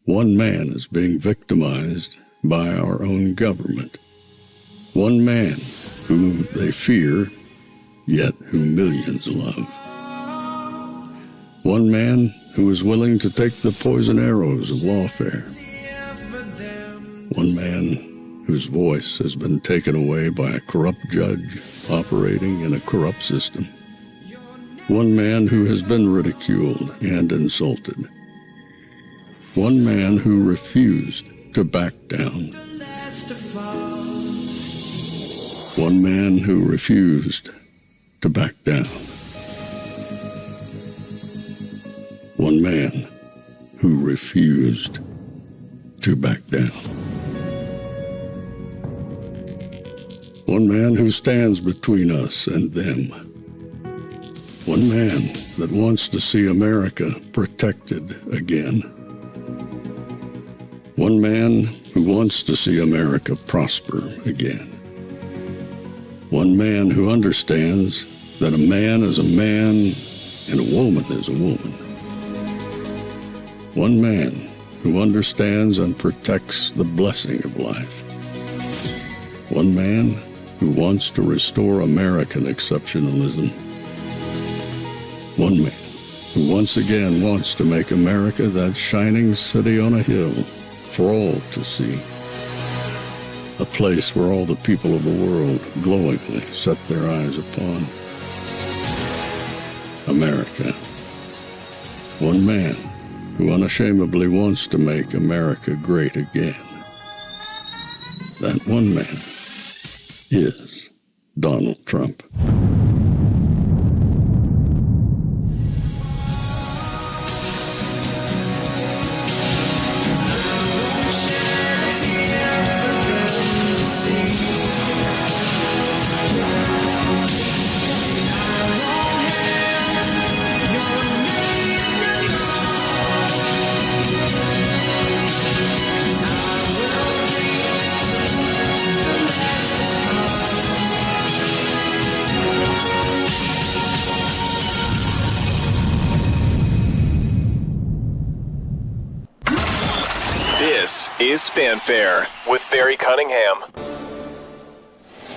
One man is being victimized by our own government. One man whom they fear, yet who millions love. One man who is willing to take the poison arrows of lawfare. One man whose voice has been taken away by a corrupt judge operating in a corrupt system. One man who has been ridiculed and insulted. One man who refused to back down. One man who refused to back down. One man who refused to back down. One man who stands between us and them. One man that wants to see America protected again. One man who wants to see America prosper again. One man who understands that a man is a man and a woman is a woman. One man who understands and protects the blessing of life. One man who wants to restore American exceptionalism. One man who once again wants to make America that shining city on a hill for all to see. A place where all the people of the world glowingly set their eyes upon. America. One man who unashamedly wants to make America great again. That one man is Donald Trump. This is Fanfare with Barry Cunningham.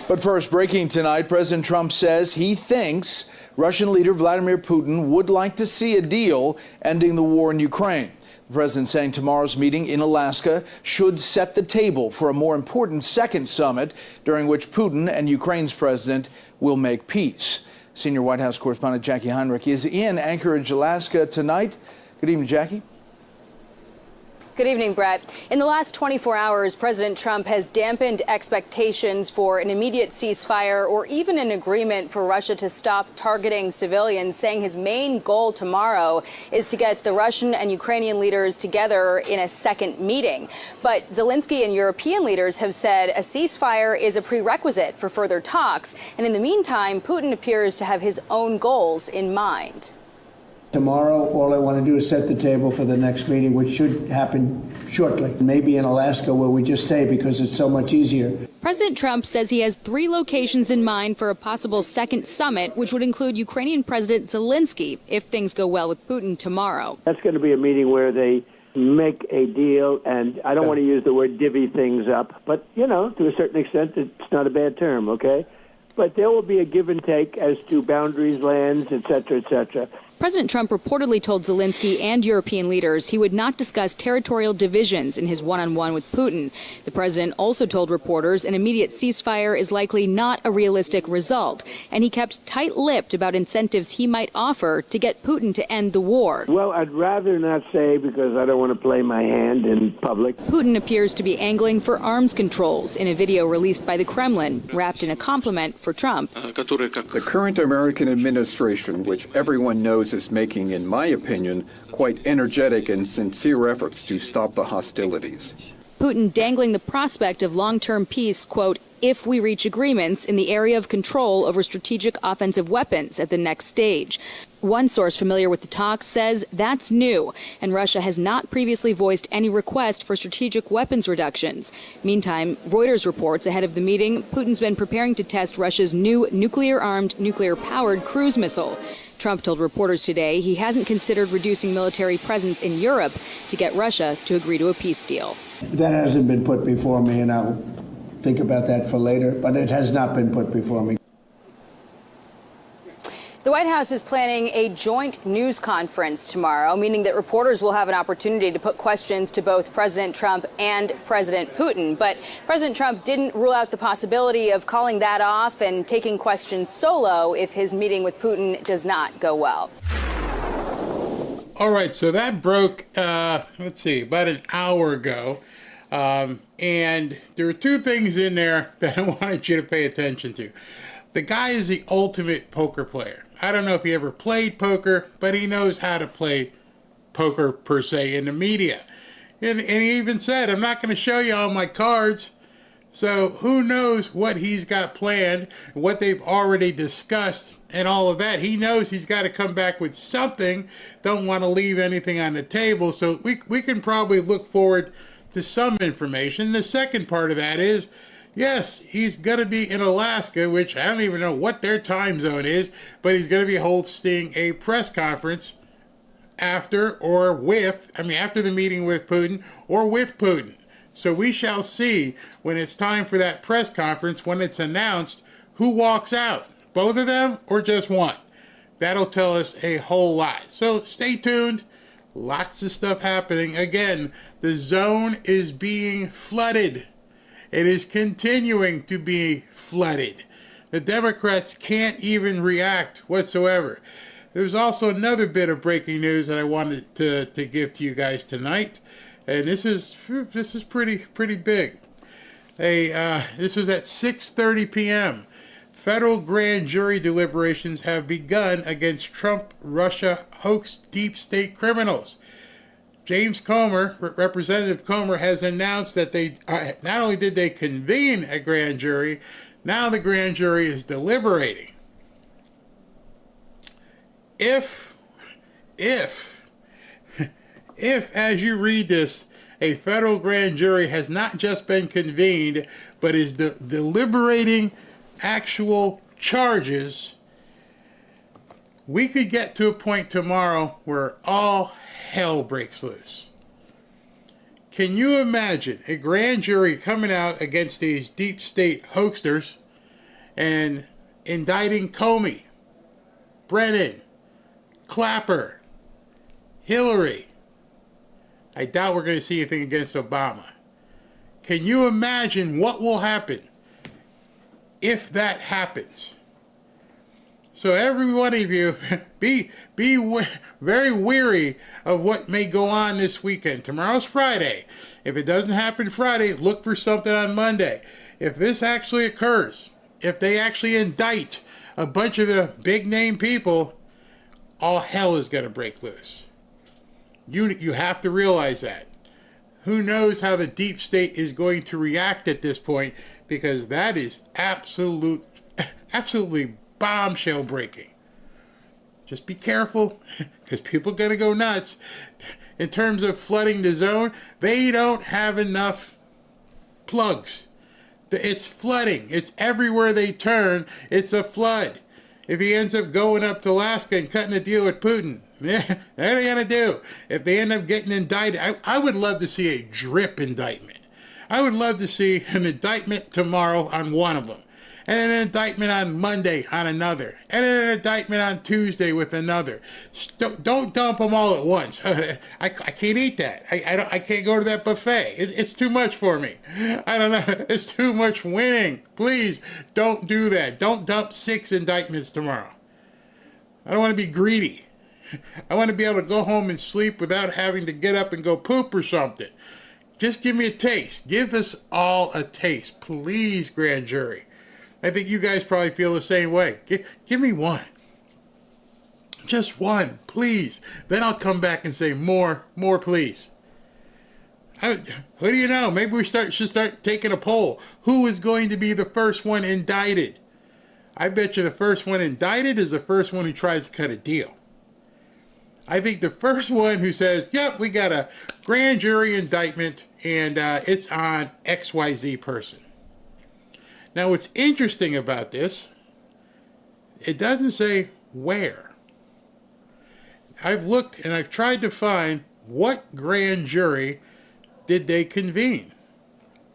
But first, breaking tonight, President Trump says he thinks Russian leader Vladimir Putin would like to see a deal ending the war in Ukraine. The president saying tomorrow's meeting in Alaska should set the table for a more important second summit during which Putin and Ukraine's president will make peace. Senior White House correspondent Jackie Heinrich is in Anchorage, Alaska tonight. Good evening, Jackie. Good evening, Brett. In the last 24 hours, President Trump has dampened expectations for an immediate ceasefire or even an agreement for Russia to stop targeting civilians, saying his main goal tomorrow is to get the Russian and Ukrainian leaders together in a second meeting. But Zelensky and European leaders have said a ceasefire is a prerequisite for further talks. And in the meantime, Putin appears to have his own goals in mind. Tomorrow, all I want to do is set the table for the next meeting, which should happen shortly. Maybe in Alaska, where we just stay because it's so much easier. President Trump says he has 3 locations in mind for a possible second summit, which would include Ukrainian President Zelensky if things go well with Putin tomorrow. That's going to be a meeting where they make a deal, and I don't want to use the word divvy things up, but, you know, to a certain extent, it's not a bad term, okay? But there will be a give and take as to boundaries, lands, et cetera, et cetera. President Trump reportedly told Zelensky and European leaders he would not discuss territorial divisions in his one-on-one with Putin. The president also told reporters an immediate ceasefire is likely not a realistic result, and he kept tight-lipped about incentives he might offer to get Putin to end the war. Well, I'd rather not say because I don't want to play my hand in public. Putin appears to be angling for arms controls in a video released by the Kremlin, wrapped in a compliment for Trump. The current American administration, which everyone knows is making, in my opinion, quite energetic and sincere efforts to stop the hostilities. Putin dangling the prospect of long-term peace, quote, if we reach agreements in the area of control over strategic offensive weapons at the next stage. One source familiar with the talks says that's new, and Russia has not previously voiced any request for strategic weapons reductions. Meantime, Reuters reports ahead of the meeting, Putin's been preparing to test Russia's new nuclear-armed, nuclear-powered cruise missile. Trump told reporters today he hasn't considered reducing military presence in Europe to get Russia to agree to a peace deal. That hasn't been put before me, and I'll think about that for later, but it has not been put before me. The White House is planning a joint news conference tomorrow, meaning that reporters will have an opportunity to put questions to both President Trump and President Putin. But President Trump didn't rule out the possibility of calling that off and taking questions solo if his meeting with Putin does not go well. All right, so that broke, let's see, about an hour ago. And there are two things in there that I wanted you to pay attention to. The guy is the ultimate poker player. I don't know if he ever played poker, but he knows how to play poker per se in the media. And he even said, I'm not going to show you all my cards. So who knows what he's got planned, what they've already discussed and all of that. He knows he's got to come back with something. Don't want to leave anything on the table. So we can probably look forward to some information. The second part of that is, yes, he's going to be in Alaska, which I don't even know what their time zone is, but he's going to be hosting a press conference after the meeting with Putin or with Putin. So we shall see when it's time for that press conference, when it's announced, who walks out, both of them or just one. That'll tell us a whole lot. So stay tuned. Lots of stuff happening. Again, the zone is being flooded. It is continuing to be flooded. The Democrats can't even react whatsoever. There's also another bit of breaking news that I wanted to give to you guys tonight, and this is pretty big. This was at 6:30 p.m. Federal grand jury deliberations have begun against Trump-Russia hoax deep state criminals. James Comer, Representative Comer, has announced that they not only did they convene a grand jury, now the grand jury is deliberating. If as you read this, a federal grand jury has not just been convened, but is deliberating actual charges, we could get to a point tomorrow where all hell breaks loose. Can you imagine a grand jury coming out against these deep state hoaxers and indicting Comey, Brennan, Clapper, Hillary? I doubt we're going to see anything against Obama. Can you imagine what will happen if that happens? So every one of you, be very weary of what may go on this weekend. Tomorrow's Friday. If it doesn't happen Friday, look for something on Monday. If this actually occurs, if they actually indict a bunch of the big name people, all hell is going to break loose. You have to realize that. Who knows how the deep state is going to react at this point, because that is absolutely bombshell breaking. Just be careful, because people are going to go nuts. In terms of flooding the zone, they don't have enough plugs. It's flooding. It's everywhere they turn. It's a flood. If he ends up going up to Alaska and cutting a deal with Putin, what are they going to do? If they end up getting indicted, I would love to see a drip indictment. I would love to see an indictment tomorrow on one of them, and an indictment on Monday on another, and an indictment on Tuesday with another. Don't dump them all at once. I can't eat that. I can't go to that buffet. It's too much for me. I don't know. It's too much winning. Please don't do that. Don't dump 6 indictments tomorrow. I don't want to be greedy. I want to be able to go home and sleep without having to get up and go poop or something. Just give me a taste. Give us all a taste. Please, grand jury. I think you guys probably feel the same way. Give me one. Just one, please. Then I'll come back and say more, please. Who do you know? Maybe we should start taking a poll. Who is going to be the first one indicted? I bet you the first one indicted is the first one who tries to cut a deal. I think the first one who says, yep, we got a grand jury indictment and it's on XYZ person. Now, what's interesting about this, it doesn't say where. I've looked and I've tried to find what grand jury did they convene.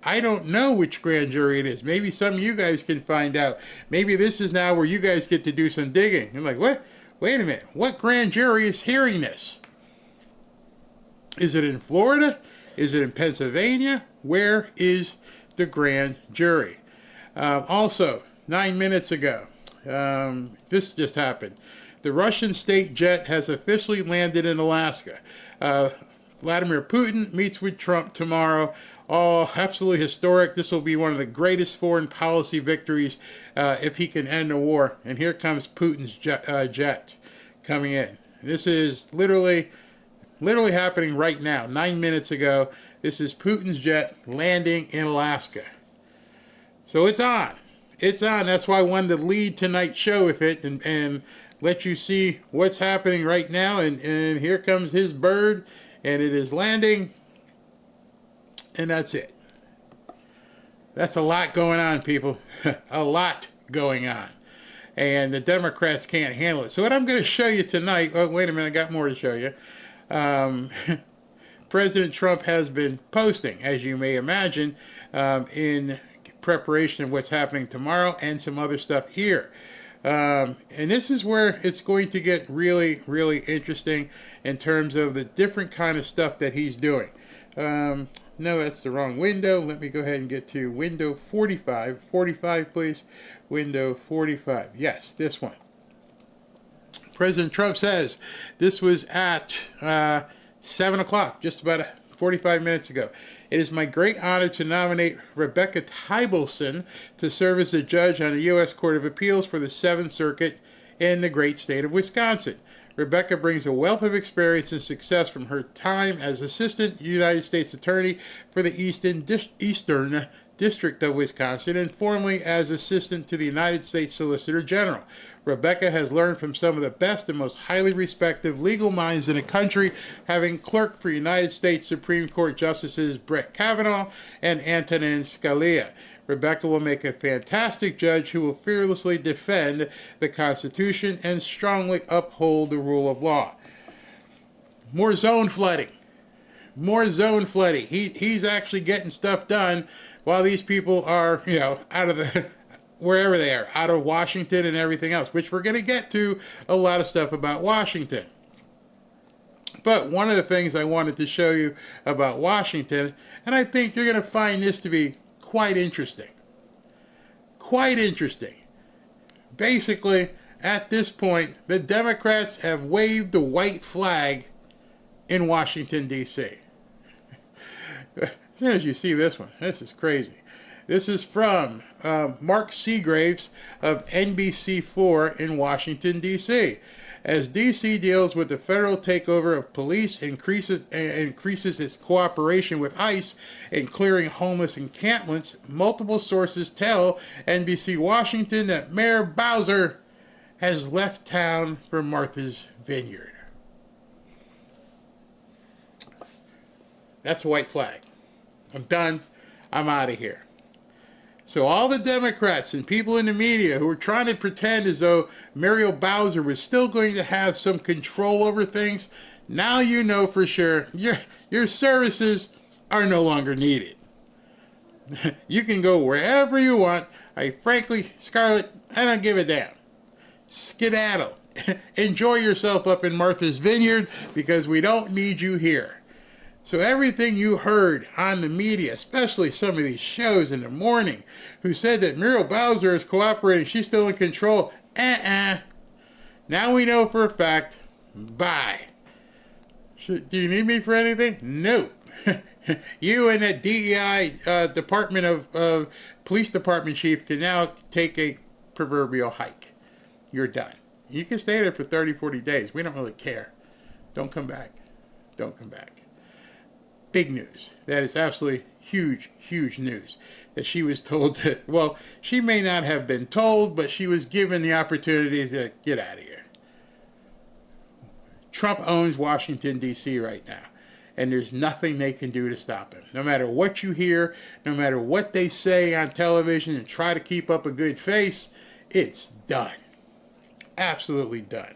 I don't know which grand jury it is. Maybe some of you guys can find out. Maybe this is now where you guys get to do some digging. I'm like, what? Wait a minute. What grand jury is hearing this? Is it in Florida? Is it in Pennsylvania? Where is the grand jury? Also, 9 minutes ago, this just happened. The Russian state jet has officially landed in Alaska. Vladimir Putin meets with Trump tomorrow. Oh, absolutely historic. This will be one of the greatest foreign policy victories if he can end the war. And here comes Putin's jet coming in. This is literally happening right now. 9 minutes ago, this is Putin's jet landing in Alaska. So it's on. It's on. That's why I wanted to lead tonight's show with it and let you see what's happening right now. And here comes his bird, and it is landing. And that's it. That's a lot going on, people. A lot going on. And the Democrats can't handle it. So what I'm going to show you tonight, oh, wait a minute, I got more to show you. President Trump has been posting, as you may imagine, in preparation of what's happening tomorrow and some other stuff here. And this is where it's going to get really, really interesting in terms of the different kind of stuff that he's doing. No, that's the wrong window. Let me go ahead and get to window 45. 45, please. Window 45. Yes, this one. President Trump says this was at 7 o'clock, just about 45 minutes ago. It is my great honor to nominate Rebecca Tybelson to serve as a judge on the U.S. Court of Appeals for the 7th Circuit in the great state of Wisconsin. Rebecca brings a wealth of experience and success from her time as Assistant United States Attorney for the Eastern District of Wisconsin and formerly as Assistant to the United States Solicitor General. Rebecca has learned from some of the best and most highly respected legal minds in the country, having clerked for United States Supreme Court Justices Brett Kavanaugh and Antonin Scalia. Rebecca will make a fantastic judge who will fearlessly defend the Constitution and strongly uphold the rule of law. More zone flooding. More zone flooding. He's actually getting stuff done while these people are, out of the, wherever they are, out of Washington and everything else, which we're going to get to a lot of stuff about Washington. But one of the things I wanted to show you about Washington, and I think you're going to find this to be quite interesting. Quite interesting. Basically, at this point, the Democrats have waved the white flag in Washington, D.C. As soon as you see this one, this is crazy. This is from Mark Seagraves of NBC4 in Washington, D.C. As D.C. deals with the federal takeover of police, increases its cooperation with ICE in clearing homeless encampments, multiple sources tell NBC Washington that Mayor Bowser has left town for Martha's Vineyard. That's a white flag. I'm done. I'm out of here. So all the Democrats and people in the media who are trying to pretend as though Muriel Bowser was still going to have some control over things, now you know for sure your services are no longer needed. You can go wherever you want. Frankly, Scarlett, I don't give a damn. Skedaddle. Enjoy yourself up in Martha's Vineyard because we don't need you here. So everything you heard on the media, especially some of these shows in the morning, who said that Muriel Bowser is cooperating, she's still in control. Now we know for a fact. Bye. Do you need me for anything? No. You and that DEI Department of Police Department chief can now take a proverbial hike. You're done. You can stay there for 30, 40 days. We don't really care. Don't come back. Don't come back. Big news. That is absolutely huge, huge news. That she was told that, well, she may not have been told, but she was given the opportunity to get out of here. Trump owns Washington, D.C. right now. And there's nothing they can do to stop him. No matter what you hear, no matter what they say on television and try to keep up a good face, it's done. Absolutely done.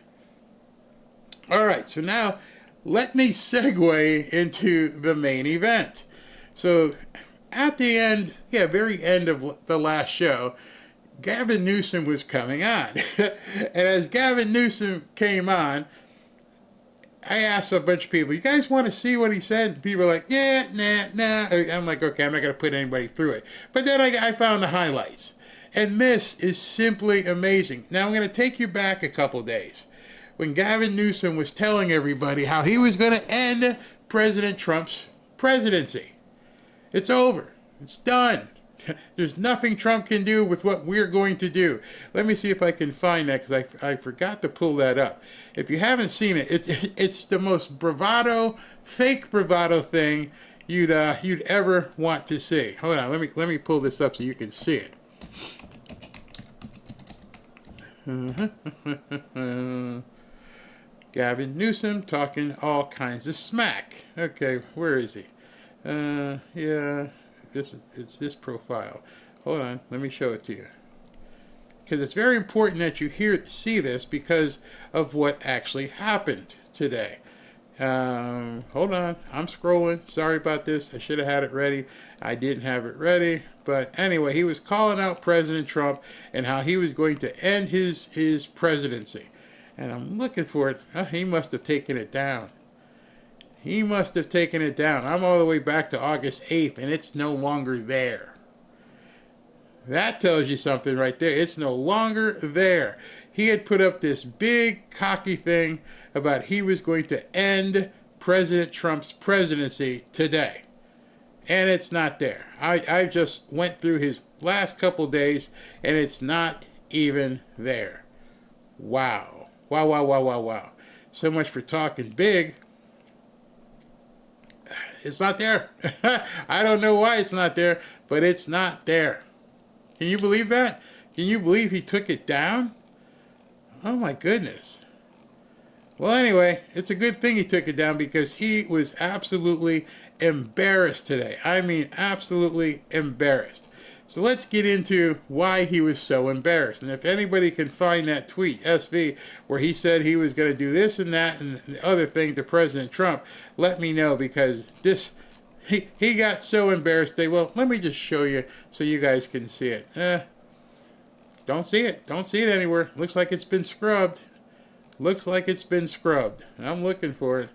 All right, so now let me segue into the main event. So at the end, very end of the last show, Gavin Newsom was coming on. And as Gavin Newsom came on, I asked a bunch of people, you guys want to see what he said? And people were like, yeah, nah. I'm like, okay, I'm not going to put anybody through it. But then I found the highlights. And this is simply amazing. Now I'm going to take you back a couple days when Gavin Newsom was telling everybody how he was going to end President Trump's presidency. It's over. It's done. There's nothing Trump can do with what we're going to do. Let me see if I can find that, because I forgot to pull that up. If you haven't seen it, it's the most fake bravado thing you'd ever want to see. Hold on, let me pull this up so you can see it. Gavin Newsom talking all kinds of smack. Okay, where is he? Yeah. It's this profile. Hold on, let me show it to you. Because it's very important that you see this because of what actually happened today. Hold on, I'm scrolling. Sorry about this. I should have had it ready. I didn't have it ready. But anyway, he was calling out President Trump and how he was going to end his presidency. And I'm looking for it. Oh, he must have taken it down. He must have taken it down. I'm all the way back to August 8th, and it's no longer there. That tells you something right there. It's no longer there. He had put up this big, cocky thing about he was going to end President Trump's presidency today. And it's not there. I just went through his last couple days, and it's not even there. Wow. Wow. So much for talking big. It's not there. I don't know why it's not there, but it's not there. Can you believe that? Can you believe he took it down? Oh my goodness. Well, anyway, it's a good thing he took it down because he was absolutely embarrassed today. I mean, absolutely embarrassed. So let's get into why he was so embarrassed. And if anybody can find that tweet, SV, where he said he was going to do this and that and the other thing to President Trump, let me know, because he got so embarrassed. Well, let me just show you so you guys can see it. Don't see it. Don't see it anywhere. Looks like it's been scrubbed. Looks like it's been scrubbed. I'm looking for it.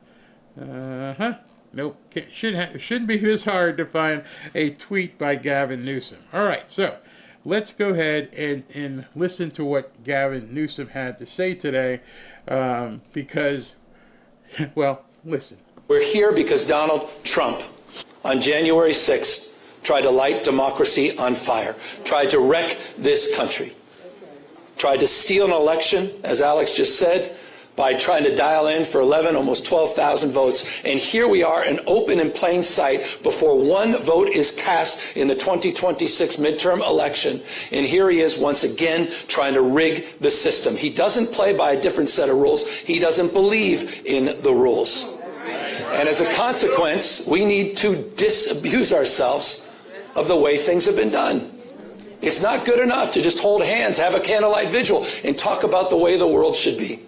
Nope. Shouldn't be this hard to find a tweet by Gavin Newsom. All right, so let's go ahead and listen to what Gavin Newsom had to say today, because, well, listen. We're here because Donald Trump, on January 6th, tried to light democracy on fire, tried to wreck this country, tried to steal an election, as Alex just said, by trying to dial in for 11, almost 12,000 votes. And here we are, in open and plain sight, before one vote is cast in the 2026 midterm election. And here he is once again trying to rig the system. He doesn't play by a different set of rules. He doesn't believe in the rules. And as a consequence, we need to disabuse ourselves of the way things have been done. It's not good enough to just hold hands, have a candlelight vigil, and talk about the way the world should be.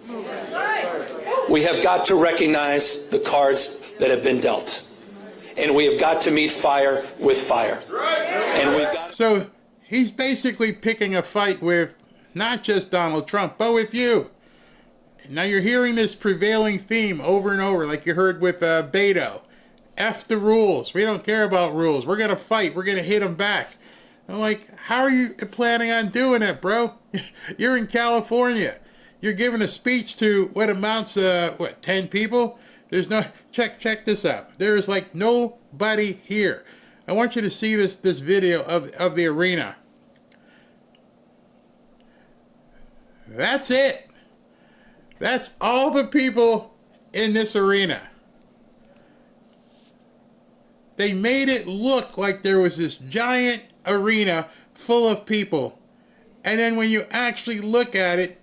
We have got to recognize the cards that have been dealt. And we have got to meet fire with fire. And we've got. So he's basically picking a fight with not just Donald Trump, but with you. Now you're hearing this prevailing theme over and over, like you heard with Beto. F the rules. We don't care about rules. We're going to fight. We're going to hit them back. I'm like, how are you planning on doing it, bro? You're in California. You're giving a speech to what amounts 10 people? There's no check this out. There is like nobody here. I want you to see this video of the arena. That's it. That's all the people in this arena. They made it look like there was this giant arena full of people. And then when you actually look at it,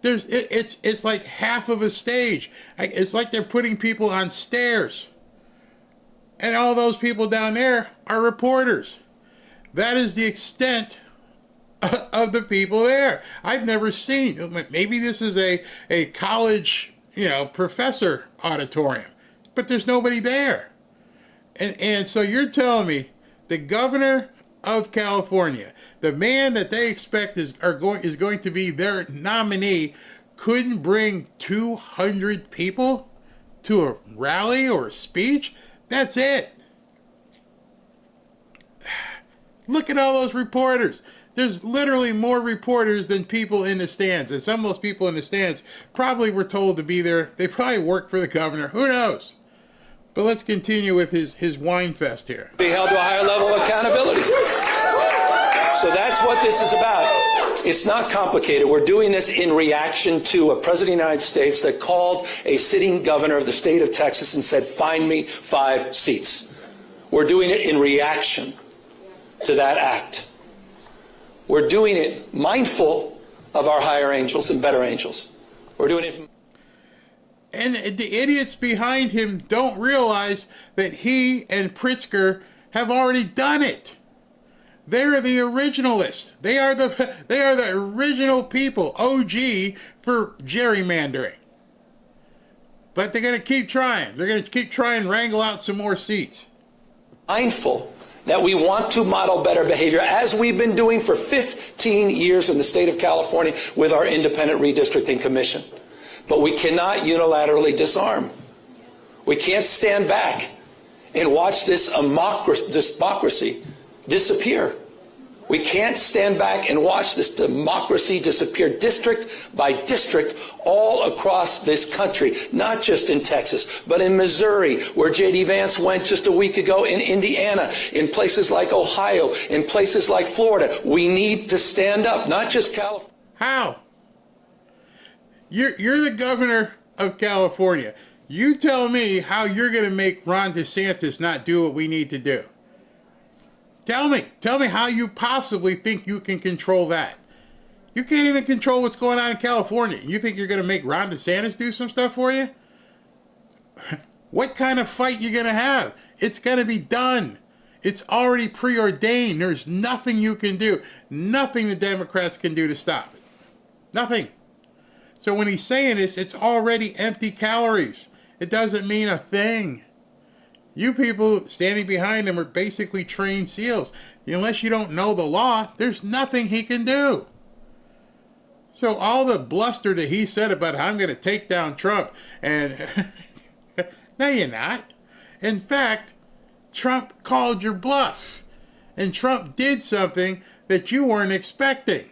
it's like half of a stage. It's like they're putting people on stairs. And all those people down there are reporters. That is the extent of the people there. I've never seen, maybe this is a college professor auditorium, but there's nobody there. And so you're telling me the governor of California, the man that they expect is going to be their nominee, couldn't bring 200 people to a rally or a speech? That's it. Look at all those reporters. There's literally more reporters than people in the stands. And some of those people in the stands probably were told to be there. They probably worked for the governor. Who knows? But let's continue with his wine fest here. Be held to a higher level of accountability. So that's what this is about. It's not complicated. We're doing this in reaction to a president of the United States that called a sitting governor of the state of Texas and said, find me 5 seats. We're doing it in reaction to that act. We're doing it mindful of our higher angels and better angels. We're doing it. And the idiots behind him don't realize that he and Pritzker have already done it. They're the originalists. They are the original people, OG, for gerrymandering. But they're going to keep trying. They're going to keep trying to wrangle out some more seats. Mindful that we want to model better behavior, as we've been doing for 15 years in the state of California with our independent redistricting commission. But we cannot unilaterally disarm. We can't stand back and watch this democracy disappear. We can't stand back and watch this democracy disappear district by district all across this country, not just in Texas, but in Missouri, where J.D. Vance went just a week ago, in Indiana, in places like Ohio, in places like Florida. We need to stand up, not just California. How? You're the governor of California. You tell me how you're going to make Ron DeSantis not do what we need to do. Tell me how you possibly think you can control that. You can't even control what's going on in California. You think you're going to make Ron DeSantis do some stuff for you? What kind of fight you going to have? It's going to be done. It's already preordained. There's nothing you can do. Nothing the Democrats can do to stop it. Nothing. So when he's saying this, it's already empty calories. It doesn't mean a thing. You people standing behind him are basically trained SEALs. Unless you don't know the law, there's nothing he can do. So all the bluster that he said about how I'm going to take down Trump, and no, you're not. In fact, Trump called your bluff. And Trump did something that you weren't expecting.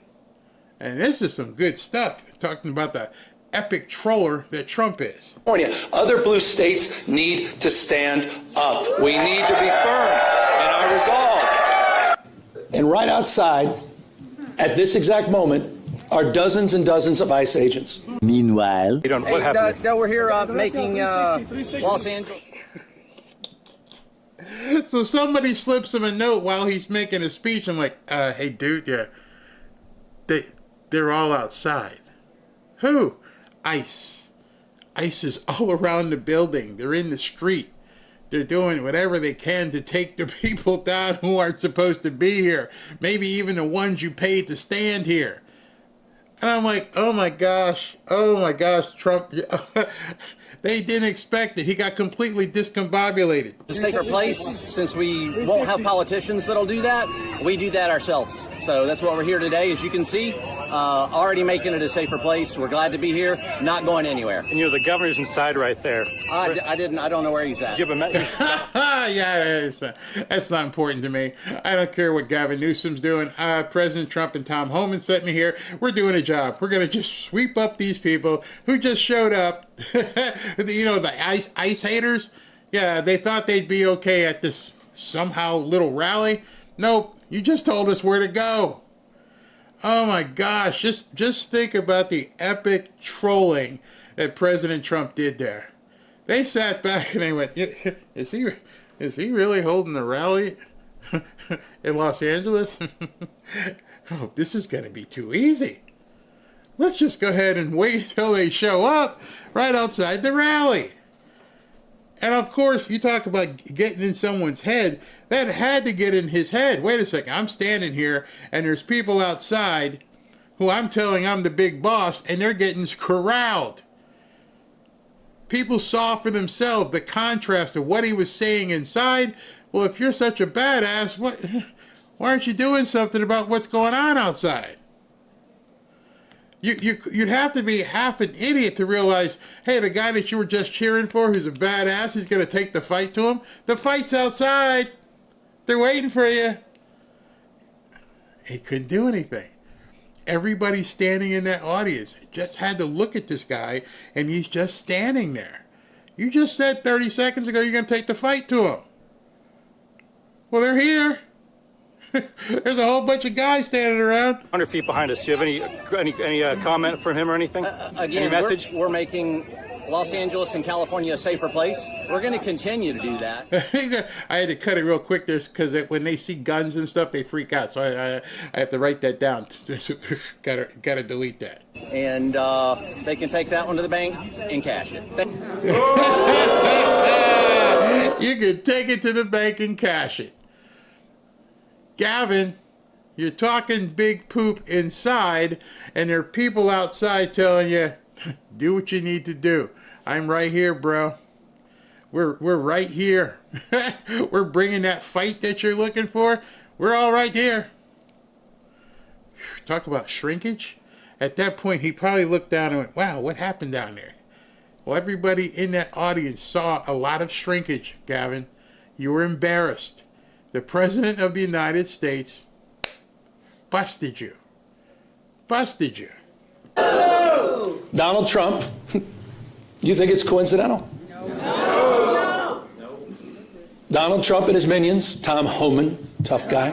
And this is some good stuff, talking about the epic troller that Trump is. Other blue states need to stand up. We need to be firm in our resolve. And right outside, at this exact moment, are dozens and dozens of ICE agents. Meanwhile, what happened? We're here making Los Angeles. So somebody slips him a note while he's making a speech. I'm like, hey, dude, yeah, they're all outside. Who? ICE. ICE is all around the building. They're in the street. They're doing whatever they can to take the people down who aren't supposed to be here. Maybe even the ones you paid to stand here. And I'm like, oh my gosh, Trump. They didn't expect it. He got completely discombobulated. The safer place, since we won't have politicians that'll do that, we do that ourselves. So that's what we're here today, as you can see. Already making it a safer place. We're glad to be here, not going anywhere. And the governor's inside right there. I don't know where he's at. Did you have yeah, that's not important to me. I don't care what Gavin Newsom'S doing. President Trump and Tom Homan sent me here. We're doing a job. We're going to just sweep up these people who just showed up. The ICE haters. Yeah, they thought they'd be okay at this somehow little rally. Nope, you just told us where to go. Oh my gosh, just think about the epic trolling that President Trump did there. They sat back and they went, is he really holding the rally in Los Angeles? Oh, this is going to be too easy. Let's just go ahead and wait till they show up right outside the rally. And of course, you talk about getting in someone's head. That had to get in his head. Wait a second, I'm standing here and there's people outside who I'm telling I'm the big boss and they're getting corralled. people saw for themselves the contrast of what he was saying inside. Well, if you're such a badass, why aren't you doing something about what's going on outside? You'd have to be half an idiot to realize, hey, the guy that you were just cheering for, who's a badass, he's going to take the fight to him. The fight's outside. They're waiting for you. He couldn't do anything. Everybody standing in that audience just had to look at this guy, and he's just standing there. You just said 30 seconds ago you're going to take the fight to him. Well, they're here. There's a whole bunch of guys standing around. 100 feet behind us. Do you have any comment from him or anything? Again, any message? We're making Los Angeles and California a safer place. We're going to continue to do that. I had to cut it real quick there because when they see guns and stuff, they freak out. So I have to write that down. Gotta delete that. And they can take that one to the bank and cash it. You can take it to the bank and cash it. Gavin, you're talking big poop inside, and there are people outside telling you, do what you need to do. I'm right here, bro. We're right here. We're bringing that fight that you're looking for. We're all right here. Talk about shrinkage. At that point, he probably looked down and went, wow, what happened down there? Well, everybody in that audience saw a lot of shrinkage, Gavin. You were embarrassed. The President of the United States busted you. Busted you. Donald Trump, you think it's coincidental? No. Donald Trump and his minions, Tom Homan, tough guy,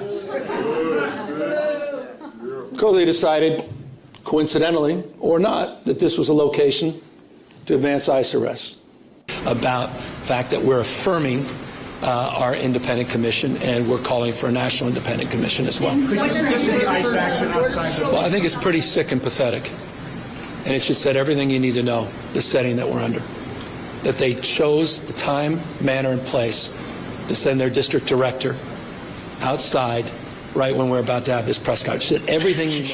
clearly decided, coincidentally or not, that this was a location to advance ICE arrests. About the fact that we're affirming our independent commission, and we're calling for a national independent commission as well. Well, I think it's pretty sick and pathetic. And it just said everything you need to know, the setting that we're under. That they chose the time, manner, and place to send their district director outside right when we're about to have this press conference. Said everything you know.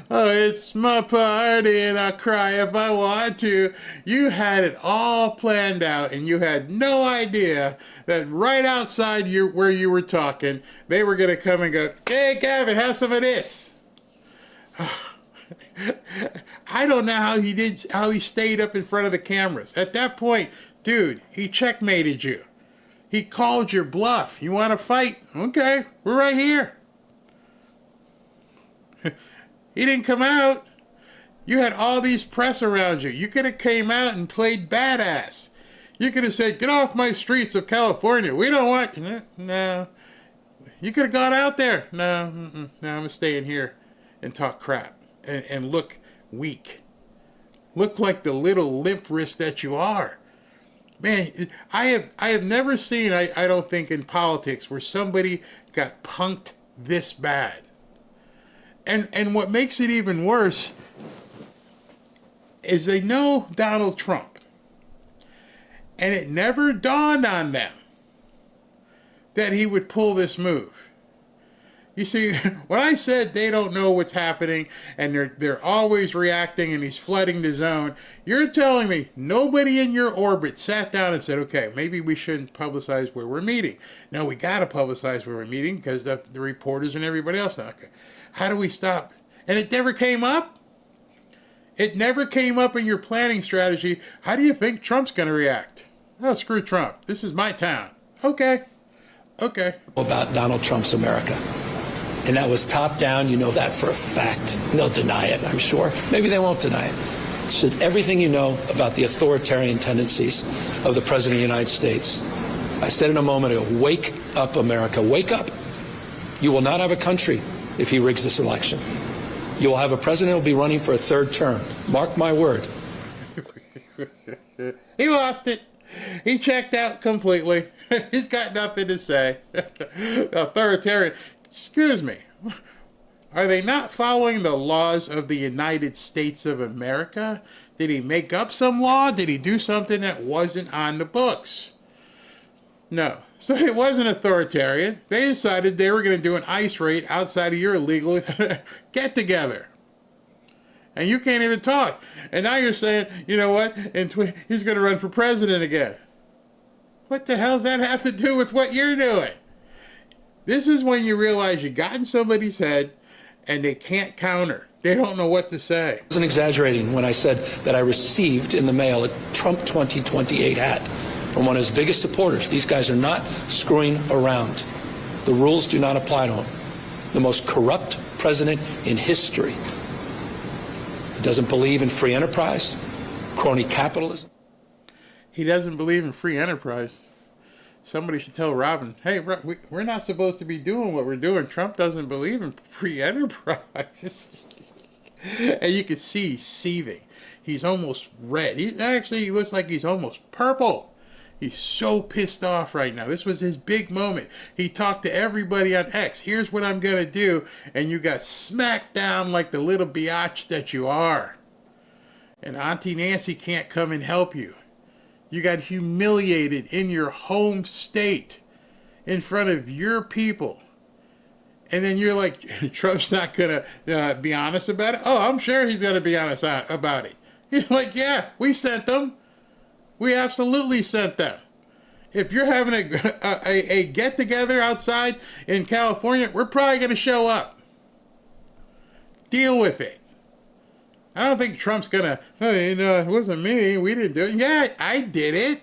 Oh, it's my party and I'll cry if I want to. You had it all planned out, and you had no idea that right outside where you were talking, they were going to come and go, hey, Gavin, have some of this. I don't know how he stayed up in front of the cameras. At that point, dude, he checkmated you. He called your bluff. You want to fight? Okay, we're right here. He didn't come out. You had all these press around you. You could have came out and played badass. You could have said, get off my streets of California. We don't want... No. You could have gone out there. No, I'm going to stay in here and talk crap and look weak. Look like the little limp wrist that you are. Man, I have never seen, I don't think, in politics where somebody got punked this bad. And what makes it even worse is they know Donald Trump. And it never dawned on them that he would pull this move. You see, when I said they don't know what's happening and they're always reacting and he's flooding the zone, you're telling me nobody in your orbit sat down and said, okay, maybe we shouldn't publicize where we're meeting. No, we got to publicize where we're meeting because the reporters and everybody else. Okay, how do we stop? And it never came up. It never came up in your planning strategy. How do you think Trump's going to react? Oh, screw Trump. This is my town. Okay. About Donald Trump's America. And that was top down. You know that for a fact. And they'll deny it, I'm sure. Maybe they won't deny it. It said everything you know about the authoritarian tendencies of the President of the United States. I said in a moment ago, wake up, America. Wake up. You will not have a country if he rigs this election. You will have a president who will be running for a third term. Mark my word. He lost it. He checked out completely. He's got nothing to say. Authoritarian. Excuse me. Are they not following the laws of the United States of America? Did he make up some law? Did he do something that wasn't on the books? No. So it wasn't authoritarian. They decided they were going to do an ICE raid outside of your illegal get-together. And you can't even talk. And now you're saying, you know what, he's going to run for president again. What the hell does that have to do with what you're doing? This is when you realize you got in somebody's head and they can't counter. They don't know what to say. I wasn't exaggerating when I said that I received in the mail a Trump 2028 hat from one of his biggest supporters. These guys are not screwing around. The rules do not apply to him. The most corrupt president in history. He doesn't believe in free enterprise, crony capitalism. He doesn't believe in free enterprise. Somebody should tell Robin, hey, we're not supposed to be doing what we're doing. Trump doesn't believe in free enterprise. And you can see he's seething. He's almost red. He looks like he's almost purple. He's so pissed off right now. This was his big moment. He talked to everybody on X. Here's what I'm going to do. And you got smacked down like the little biatch that you are. And Auntie Nancy can't come and help you. You got humiliated in your home state in front of your people. And then you're like, Trump's not going to be honest about it? Oh, I'm sure he's going to be honest about it. He's like, yeah, we sent them. We absolutely sent them. If you're having a get-together outside in California, we're probably going to show up. Deal with it. I don't think Trump's going to, hey, it wasn't me. We didn't do it. Yeah, I did it.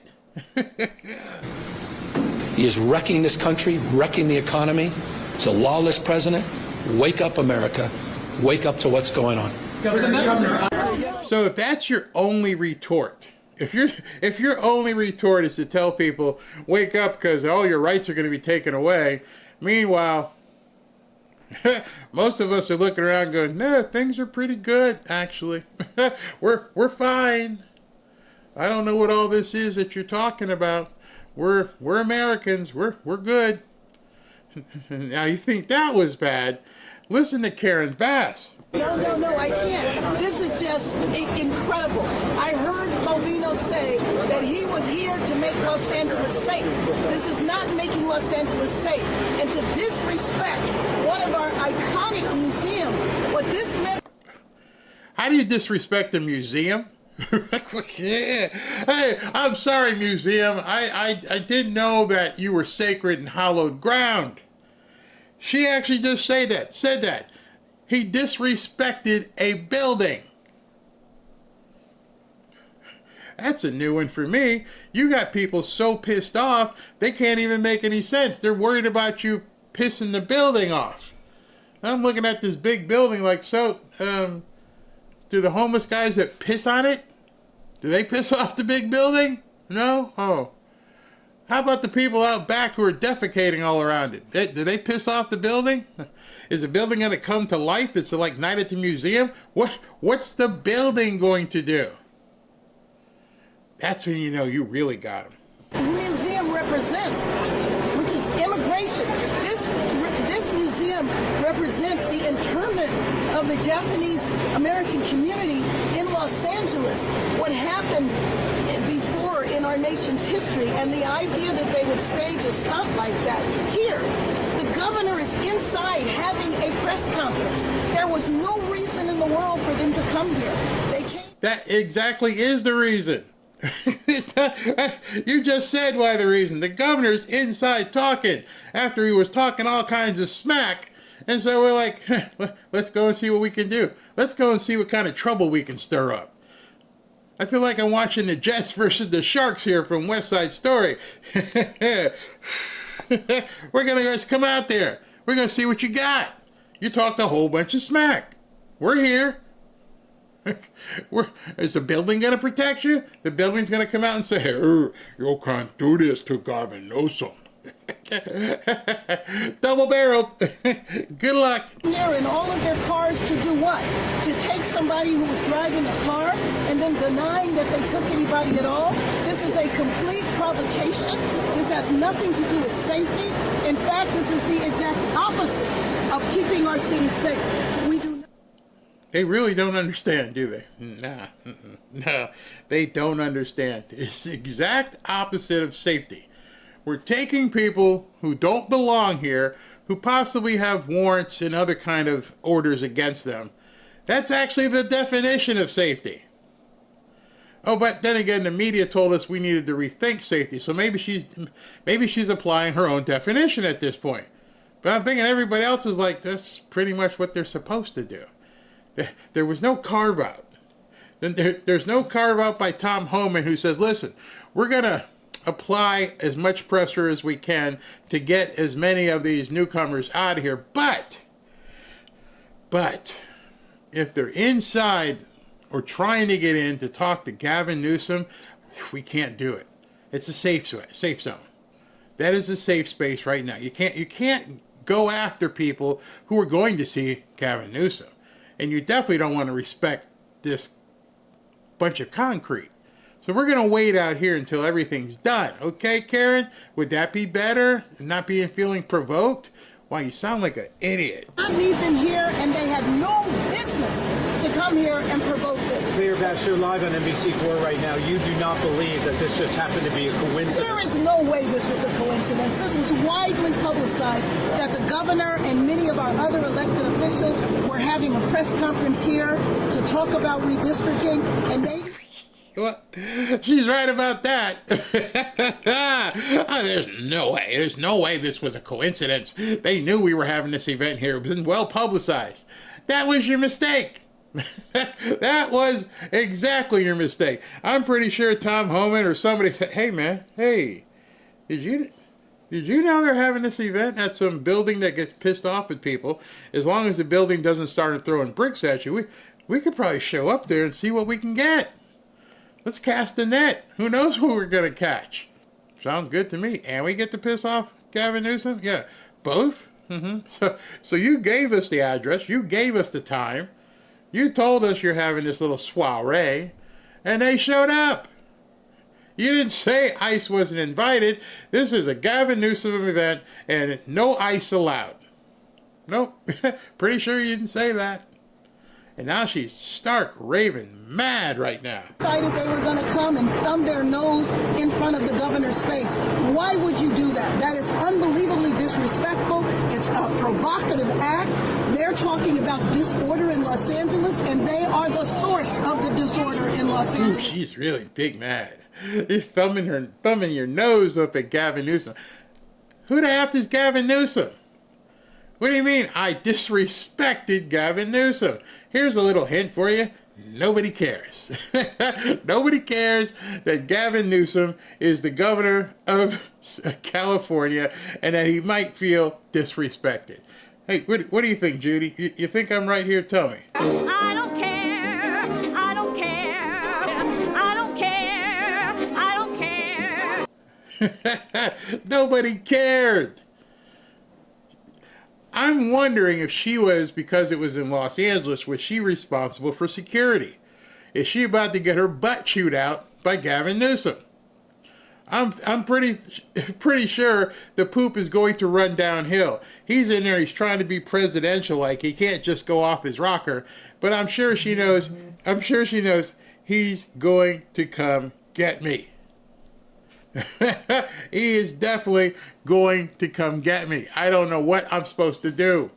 He is wrecking this country, wrecking the economy. He's a lawless president. Wake up, America. Wake up to what's going on. So if that's your only retort, if your only retort is to tell people, wake up because all your rights are going to be taken away, meanwhile, most of us are looking around going, no, things are pretty good, actually. We're fine. I don't know what all this is that you're talking about. We're Americans. We're good. Now you think that was bad? Listen to Karen Bass. No, I can't. This is just incredible. I heard Bovino say that he was here to make Los Angeles safe. This is not making Los Angeles safe. And to disrespect one of our iconic museums, what this meant... How do you disrespect a museum? Yeah. Hey, I'm sorry, museum. I didn't know that you were sacred and hallowed ground. She actually just said that. He disrespected a building. That's a new one for me. You got people so pissed off, they can't even make any sense. They're worried about you pissing the building off. I'm looking at this big building like, so, do the homeless guys that piss on it, do they piss off the big building? No? Oh. How about the people out back who are defecating all around it? Do they piss off the building? Is the building going to come to life? It's like Night at the Museum? What's the building going to do? That's when you know you really got them. The museum represents, which is immigration. This museum represents the internment of the Japanese American community in Los Angeles. What happened before in our nation's history, and the idea that they would stage a stunt like that here. The governor is inside having a press conference. There was no reason in the world for them to come here. They came. That exactly is the reason. You just said why the reason. The governor's inside talking after he was talking all kinds of smack. And so we're like, let's go and see what we can do. Let's go and see what kind of trouble we can stir up. I feel like I'm watching the Jets versus the Sharks here from West Side Story. We're going to just come out there. We're going to see what you got. You talked a whole bunch of smack. We're here. Is the building going to protect you? The building's going to come out and say, hey, you can't do this to Gavin Newsom. Double barrel. Good luck. Here in all of their cars to do what? To take somebody who was driving a car and then denying that they took anybody at all? This is a complete provocation. This has nothing to do with safety. In fact, this is the exact opposite of keeping our city safe. We do. They really don't understand, do they? No, they don't understand. It's the exact opposite of safety. We're taking people who don't belong here, who possibly have warrants and other kind of orders against them, That's actually the definition of safety. Oh, but then again, the media told us we needed to rethink safety. So maybe she's applying her own definition at this point. But I'm thinking everybody else is like, that's pretty much what they're supposed to do. There was no carve-out. There's no carve-out by Tom Homan who says, listen, we're going to apply as much pressure as we can to get as many of these newcomers out of here. But if they're inside or trying to get in to talk to Gavin Newsom, we can't do it. It's a safe zone. That is a safe space right now. You can't go after people who are going to see Gavin Newsom. And you definitely don't want to respect this bunch of concrete. So we're going to wait out here until everything's done. Okay, Karen? Would that be better? Not feeling provoked? Wow, you sound like an idiot. I need them here, and they have no business to come here and provoke this. Lear, you're live on NBC4 right now. You do not believe that this just happened to be a coincidence? There is no way this was a coincidence. This was widely publicized that the governor and many of our other elected officials were having a press conference here to talk about redistricting, and they... Well, she's right about that. Oh, there's no way this was a coincidence. They knew we were having this event here. It was well publicized. That was your mistake. That was exactly your mistake. I'm pretty sure Tom Homan or somebody said, hey man, did you know they're having this event at some building that gets pissed off at people? As long as the building doesn't start throwing bricks at you, we could probably show up there and see what we can get. Let's cast a net. Who knows who we're going to catch? Sounds good to me. And we get to piss off Gavin Newsom? Yeah, both? So you gave us the address. You gave us the time. You told us you're having this little soiree. And they showed up. You didn't say ICE wasn't invited. This is a Gavin Newsom event and no ICE allowed. Nope. Pretty sure you didn't say that. And now she's stark raving mad right now. Decided they were going to come and thumb their nose in front of the governor's face. Why would you do that? That is unbelievably disrespectful. It's a provocative act. They're talking about disorder in Los Angeles, and they are the source of the disorder in Los Angeles. Ooh, she's really big mad. You're thumbing your nose up at Gavin Newsom. Who the F is Gavin Newsom? What do you mean I disrespected Gavin Newsom? Here's a little hint for you. Nobody cares. Nobody cares that Gavin Newsom is the governor of California and that he might feel disrespected. Hey, what do you think, Judy? You think I'm right here? Tell me. I don't care. I don't care. I don't care. I don't care. Nobody cared. I'm wondering if she was, because it was in Los Angeles, was she responsible for security? Is she about to get her butt chewed out by Gavin Newsom? I'm pretty sure the poop is going to run downhill. He's in there, he's trying to be presidential like. He can't just go off his rocker. But I'm sure she knows he's going to come get me. He is definitely going to come get me. I don't know what I'm supposed to do.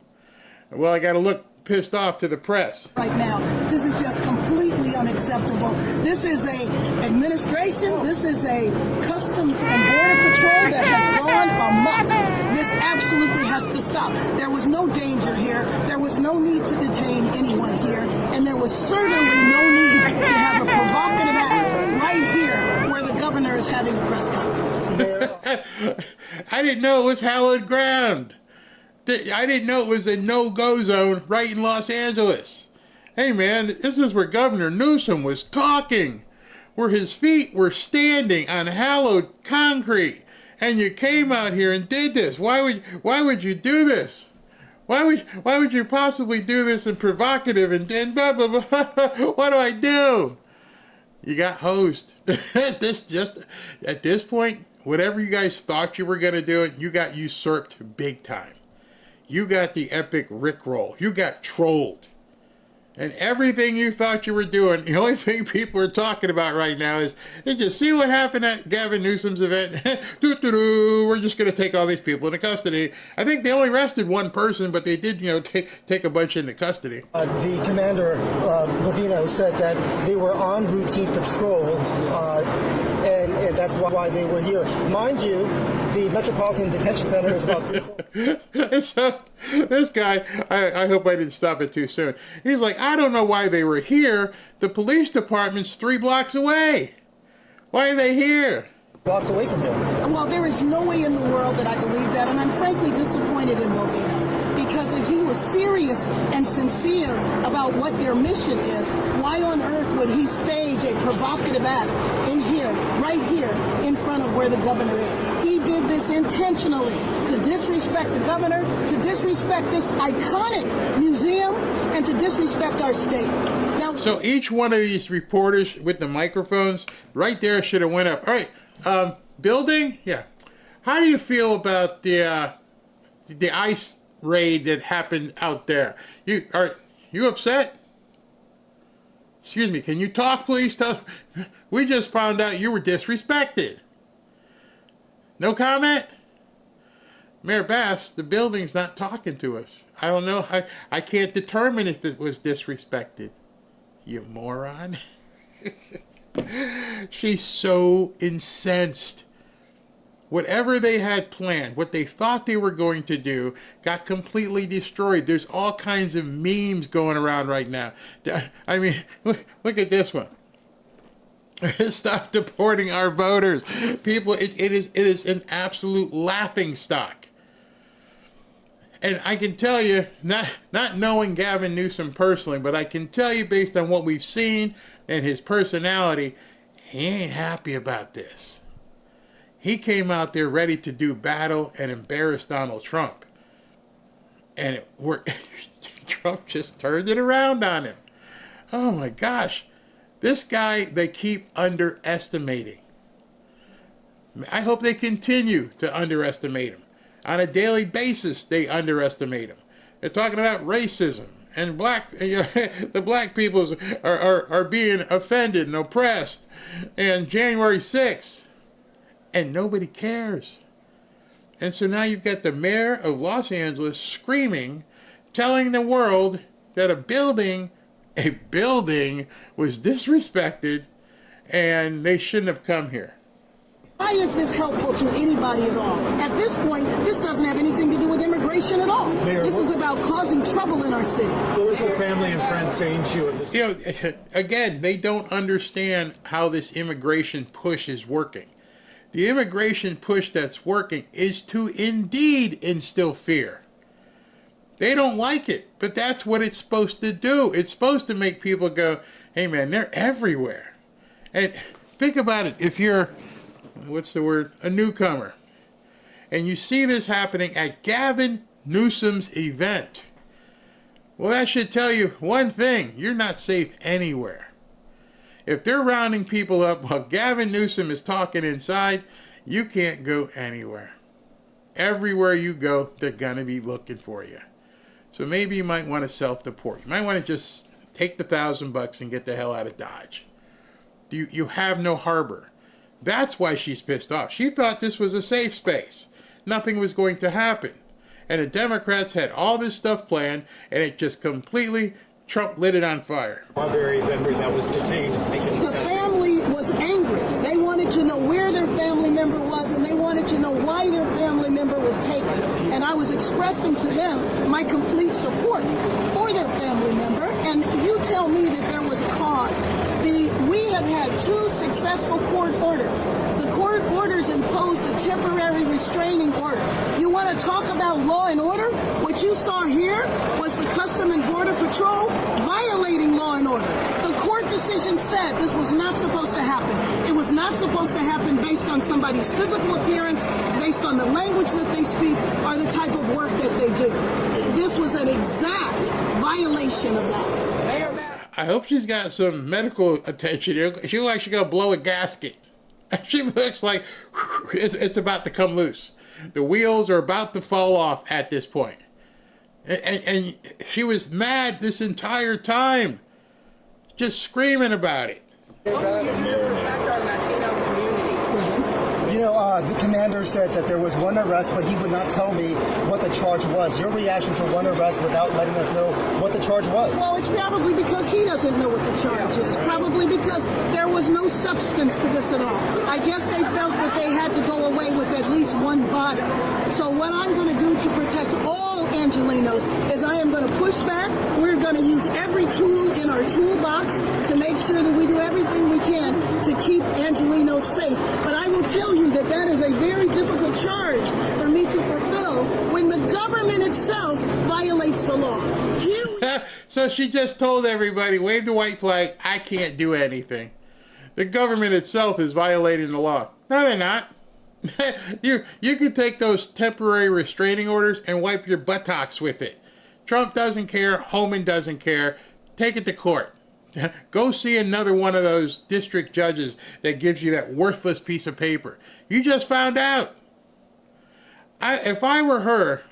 Well, I got to look pissed off to the press. Right now, this is just completely unacceptable. This is a administration, this is a Customs and Border Patrol that has gone amok. This absolutely has to stop. There was no danger here. There was no need to detain anyone here. And there was certainly no need to have a provocative act right here where the governor is having a press conference. I didn't know it was hallowed ground. I didn't know it was a no-go zone right in Los Angeles. Hey, man, this is where Governor Newsom was talking, where his feet were standing on hallowed concrete. And you came out here and did this. Why would you do this? Why would you possibly do this and provocative and blah, blah, blah. What do I do? You got hosed. At this point, whatever you guys thought you were going to do, you got usurped big time. You got the epic Rickroll. You got trolled. And everything you thought you were doing, the only thing people are talking about right now is, did you see what happened at Gavin Newsom'S event? We're just going to take all these people into custody. I think they only arrested one person, but they did, take a bunch into custody. The commander, Levino, said that they were on routine patrols, and that's why they were here. Mind you, the Metropolitan Detention Center is about 3 So, this guy, I hope I didn't stop it too soon. He's like, I don't know why they were here. The police department's 3 blocks away. Why are they here? blocks away from here. Well, there is no way in the world that I believe that, and I'm frankly disappointed in Bovino. Because if he was serious and sincere about what their mission is, why on earth would he stage a provocative act in here, right here, in front of where the governor is? He did this intentionally to disrespect the governor, to disrespect this iconic museum, and to disrespect our state. Now, so each one of these reporters with the microphones right there should have went up. All right, building, yeah. How do you feel about the ICE raid that happened out there? Are you upset? Excuse me, can you talk, please? We just found out you were disrespected. No comment? Mayor Bass, the building's not talking to us. I don't know. I can't determine if it was disrespected. You moron. She's so incensed. Whatever they had planned, what they thought they were going to do, got completely destroyed. There's all kinds of memes going around right now. I mean, look at this one. Stop deporting our voters. People, it is an absolute laughingstock. And I can tell you, not knowing Gavin Newsom personally, but I can tell you based on what we've seen and his personality, he ain't happy about this. He came out there ready to do battle and embarrass Donald Trump. And Trump just turned it around on him. Oh my gosh. This guy, they keep underestimating. I hope they continue to underestimate him. On a daily basis, they underestimate him. They're talking about racism and the black peoples are being offended and oppressed. And January 6th, and nobody cares. And so now you've got the mayor of Los Angeles screaming, telling the world that a building was disrespected and they shouldn't have come here. Why is this helpful to anybody at all? At this point, this doesn't have anything to do with immigration at all. Mayor, this is about causing trouble in our city. What was the family and friends saying to you at this? You know, again, they don't understand how this immigration push is working. The immigration push that's working is to indeed instill fear. They don't like it, but that's what it's supposed to do. It's supposed to make people go, hey man, they're everywhere. And think about it. If you're, a newcomer, and you see this happening at Gavin Newsom'S event, well, that should tell you one thing. You're not safe anywhere. If they're rounding people up while Gavin Newsom is talking inside, you can't go anywhere. Everywhere you go, they're going to be looking for you. So maybe you might want to self-deport. You might want to just take the $1,000 and get the hell out of Dodge. You have no harbor. That's why she's pissed off. She thought this was a safe space. Nothing was going to happen. And the Democrats had all this stuff planned, and it just completely, Trump lit it on fire. Strawberry vendor that was detained and taken. The family was angry. They wanted to know where their family member was, and they wanted to know why their family member was taken. And I was expressing to them my complete support for their family member. And you tell me that there was a cause. We have had 2 successful court orders. The court orders imposed a temporary restraining order. You want to talk about law and order? What you saw here was the Custom and Border Patrol violating law and order. The court decision said this was not supposed to happen. It was not supposed to happen based on somebody's physical appearance, based on the language that they speak, or the type of work that they do. This was an exact violation of that. I hope she's got some medical attention. She looks like she's going to blow a gasket. She looks like it's about to come loose. The wheels are about to fall off at this point. And she was mad this entire time, just screaming about it. You know, the commander said that there was one arrest, but he would not tell me what the charge was. Your reaction to one arrest without letting us know what the charge was? Well, it's probably because he doesn't know what the charge is. Probably because there was no substance to this at all. I guess they felt that they had to go away with at least one body. So what I'm going to do to protect all Angelenos is I am going to push back. We're going to use every tool in our toolbox to make sure that we do everything we can to keep Angelenos safe. But I will tell you that that is a very difficult charge for me to fulfill when the government itself violates the law. So she just told everybody, wave the white flag, I can't do anything. The government itself is violating the law. No, they're not. You can take those temporary restraining orders and wipe your buttocks with it. Trump doesn't care. Homan doesn't care. Take it to court. Go see another one of those district judges that gives you that worthless piece of paper. You just found out. If I were her,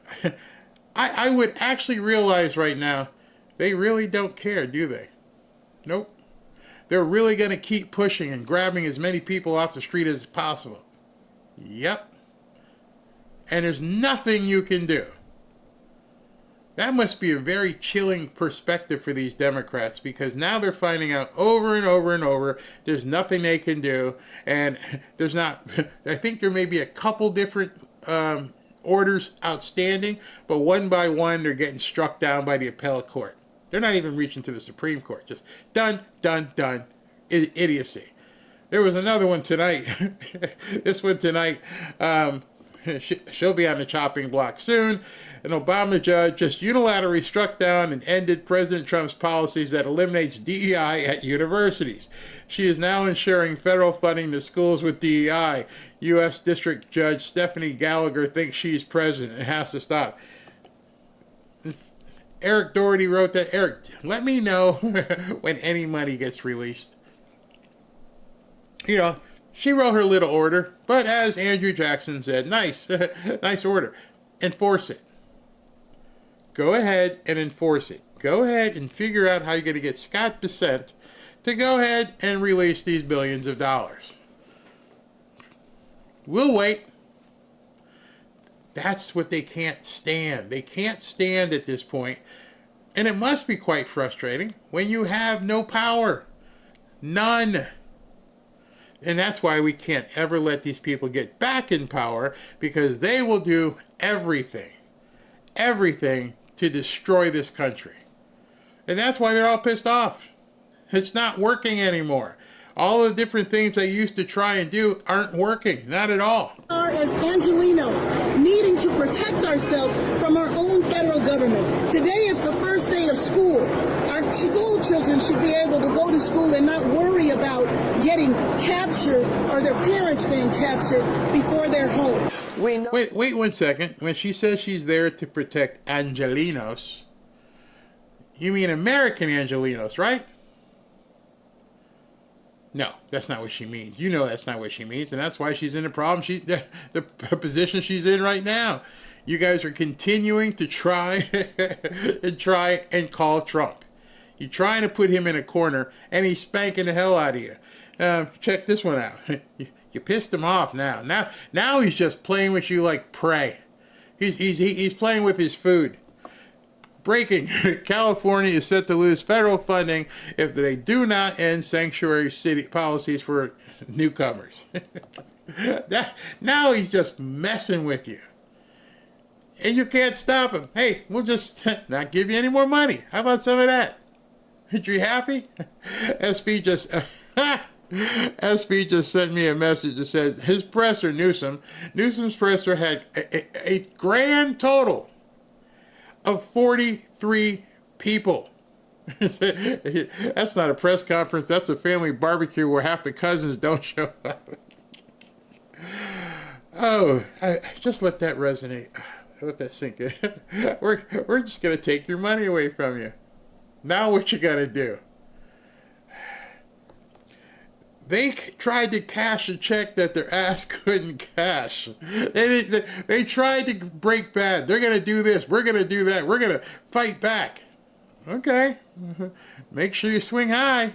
I would actually realize right now, they really don't care, do they? Nope. They're really going to keep pushing and grabbing as many people off the street as possible. Yep. And there's nothing you can do. That must be a very chilling perspective for these Democrats, because now they're finding out over and over and over there's nothing they can do, and there's not, I think there may be a couple different orders outstanding, but one by one they're getting struck down by the appellate court. They're not even reaching to the Supreme Court. Just done, done, done. Idiocy. There was another one tonight. This one tonight, she'll be on the chopping block soon. An Obama judge just unilaterally struck down and ended President Trump's policies that eliminates DEI at universities. She is now ensuring federal funding to schools with DEI. U.S. District Judge Stephanie Gallagher thinks she's president and has to stop. Eric Doherty wrote that. Eric, let me know when any money gets released. You know, she wrote her little order, but as Andrew Jackson said, nice, nice order. Enforce it. Go ahead and enforce it. Go ahead and figure out how you're going to get Scott Bessent to go ahead and release these billions of dollars. We'll wait. That's what they can't stand. They can't stand at this point. And it must be quite frustrating when you have no power. None. And that's why we can't ever let these people get back in power, because they will do everything to destroy this country. And that's why they're all pissed off. It's not working anymore. All the different things they used to try and do aren't working. Not at all. As Angelenos, needing to protect ourselves from our own federal government. Today is the first day of school. Our school children should be able to go to school and not worry about getting captured or their parents being captured before they're home. Wait 1 second. When she says she's there to protect Angelenos, you mean American Angelenos, right? No, that's not what she means. You know that's not what she means, and that's why she's in the problem. The position she's in right now. You guys are continuing to try and call Trump. You're trying to put him in a corner, and he's spanking the hell out of you. Check this one out. You pissed him off now. Now he's just playing with you like prey. He's playing with his food. Breaking. California is set to lose federal funding if they do not end sanctuary city policies for newcomers. Now he's just messing with you. And you can't stop him. Hey, we'll just not give you any more money. How about some of that? Are you happy? SB just sent me a message that says his presser, Newsom's presser had a grand total of 43 people. That's not a press conference. That's a family barbecue where half the cousins don't show up. Oh, just let that resonate. Let that sink in. We're just going to take your money away from you. Now what you got to do? They tried to cash a check that their ass couldn't cash. They tried to break bad. They're going to do this. We're going to do that. We're going to fight back. Okay. Make sure you swing high.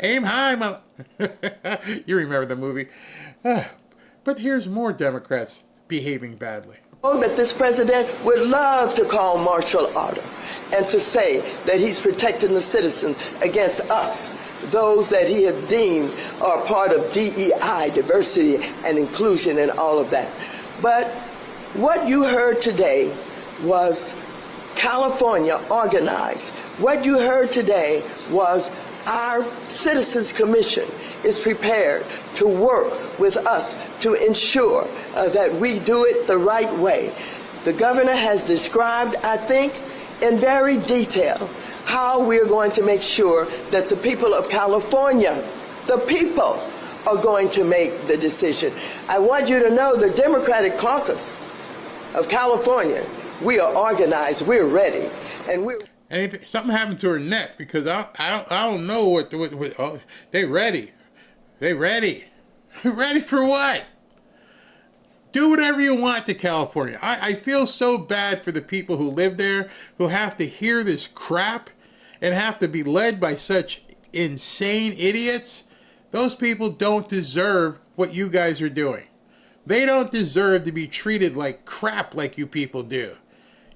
Aim high, mother. You remember the movie. But here's more Democrats behaving badly. Oh, that this president would love to call martial order and to say that he's protecting the citizens against us, those that he had deemed are part of DEI, diversity and inclusion and all of that. But what you heard today was California organized. What you heard today was our Citizens Commission is prepared to work with us to ensure that we do it the right way. The governor has described, I think, in very detail how we are going to make sure that the people of California, the people, are going to make the decision. I want you to know the Democratic Caucus of California, we are organized, we're ready, and we're... And something happened to her neck because I don't know what they ready. They ready. Ready for what? Do whatever you want to California. I feel so bad for the people who live there, who have to hear this crap and have to be led by such insane idiots. Those people don't deserve what you guys are doing. They don't deserve to be treated like crap like you people do.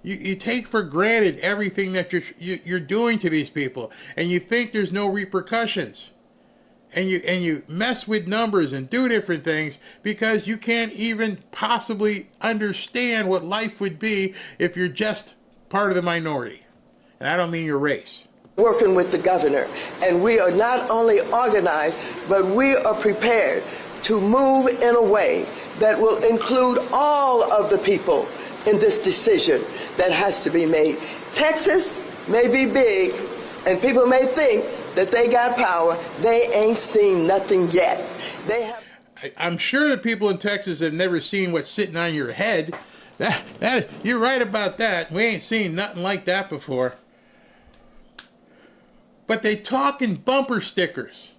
You take for granted everything that you're doing to these people, and you think there's no repercussions. And you mess with numbers and do different things because you can't even possibly understand what life would be if you're just part of the minority. And I don't mean your race. Working with the governor, and we are not only organized, but we are prepared to move in a way that will include all of the people in this decision that has to be made. Texas may be big, and people may think that they got power. They ain't seen nothing yet. I'm sure the people in Texas have never seen what's sitting on your head. That you're right about that. We ain't seen nothing like that before. But they talk in bumper stickers.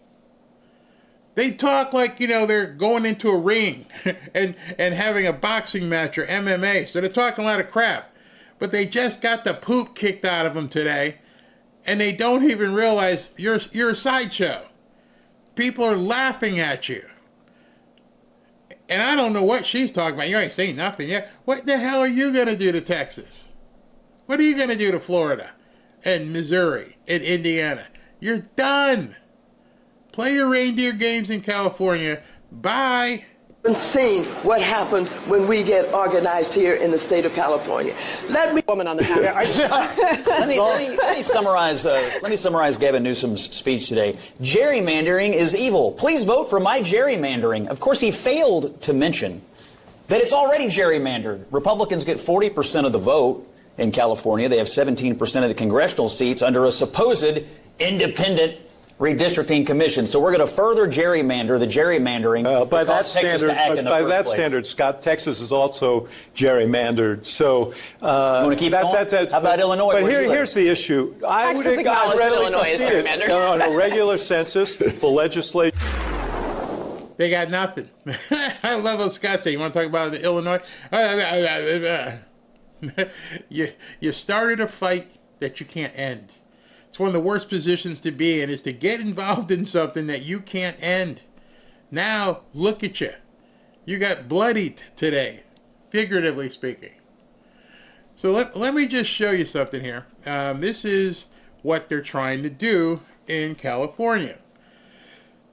They talk like, they're going into a ring and having a boxing match or MMA. So they're talking a lot of crap. But they just got the poop kicked out of them today. And they don't even realize you're a sideshow. People are laughing at you. And I don't know what she's talking about. You ain't saying nothing yet. What the hell are you going to do to Texas? What are you going to do to Florida and Missouri and Indiana? You're done. Play your reindeer games in California. Bye. Seen what happens when we get organized here in the state of California. Let me woman on the panel. Let me summarize Gavin Newsom's speech today. Gerrymandering is evil. Please vote for my gerrymandering. Of course, he failed to mention that it's already gerrymandered. Republicans get 40% of the vote in California. They have 17% of the congressional seats under a supposed independent redistricting commission. So we're going to further gerrymander the gerrymandering by that Texas standard. To act in the by first that place. standard, Scott, Texas is also gerrymandered. So you want to keep going? How about Illinois? But here's the issue. I would acknowledge Illinois is gerrymandered. No, a regular census, the legislature. They got nothing. I love what Scott said. You want to talk about the Illinois? You started a fight that you can't end. It's one of the worst positions to be in, is to get involved in something that you can't end. Now, look at you. You got bloodied today, figuratively speaking. So let me just show you something here. This is what they're trying to do in California.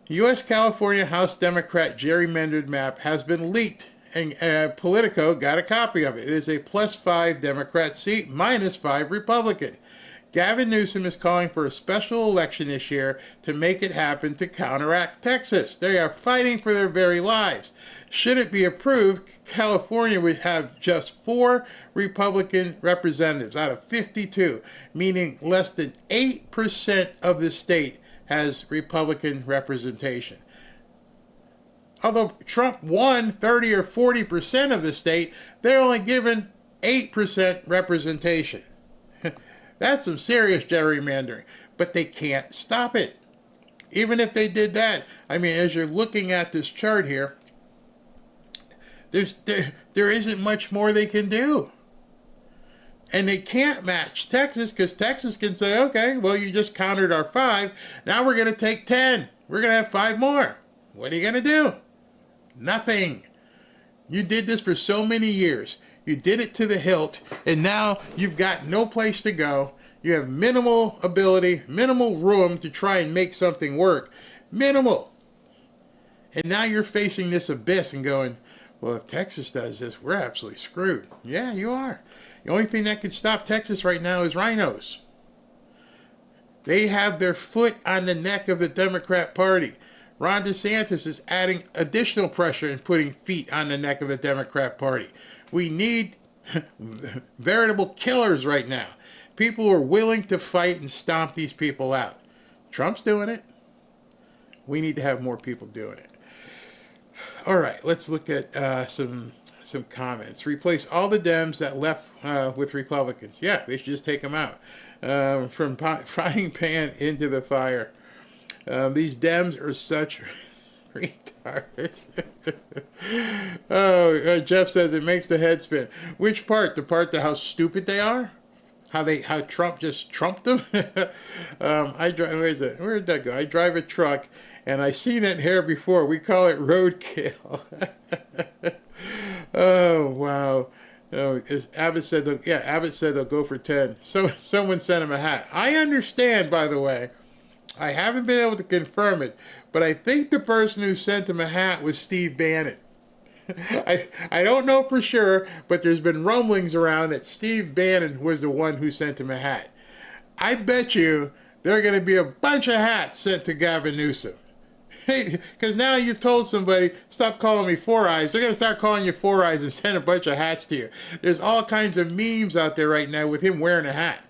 U.S. California House Democrat gerrymandered map has been leaked, and Politico got a copy of it. It is a +5 Democrat seat, -5 Republican. Gavin Newsom is calling for a special election this year to make it happen to counteract Texas. They are fighting for their very lives. Should it be approved, California would have just 4 Republican representatives out of 52, meaning less than 8% of the state has Republican representation. Although Trump won 30 or 40% of the state, they're only given 8% representation. That's some serious gerrymandering, but they can't stop it. Even if they did that, I mean, as you're looking at this chart here, there isn't much more they can do. And they can't match Texas, because Texas can say, okay, well, you just countered our 5. Now we're going to take 10. We're going to have 5 more. What are you going to do? Nothing. You did this for so many years. You did it to the hilt, and now you've got no place to go. You have minimal ability, minimal room to try and make something work. Minimal. And now you're facing this abyss and going, well, if Texas does this, we're absolutely screwed. Yeah, you are. The only thing that can stop Texas right now is rhinos. They have their foot on the neck of the Democrat Party. Ron DeSantis is adding additional pressure and putting feet on the neck of the Democrat Party. We need veritable killers right now. People who are willing to fight and stomp these people out. Trump's doing it. We need to have more people doing it. All right, let's look at some comments. Replace all the Dems that left with Republicans. Yeah, they should just take them out. From frying pan into the fire. These Dems are such retards. Jeff says it makes the head spin. Which part? The part that how stupid they are? How Trump just trumped them? Where did that go? I drive a truck, and I seen it here before. We call it roadkill. Oh, wow. Oh, Abbott said they'll go for 10. So someone sent him a hat. I understand, by the way. I haven't been able to confirm it, but I think the person who sent him a hat was Steve Bannon. I don't know for sure, but there's been rumblings around that Steve Bannon was the one who sent him a hat. I bet you there are going to be a bunch of hats sent to Gavin Newsom. Because now you've told somebody, stop calling me Four Eyes. They're going to start calling you Four Eyes and send a bunch of hats to you. There's all kinds of memes out there right now with him wearing a hat.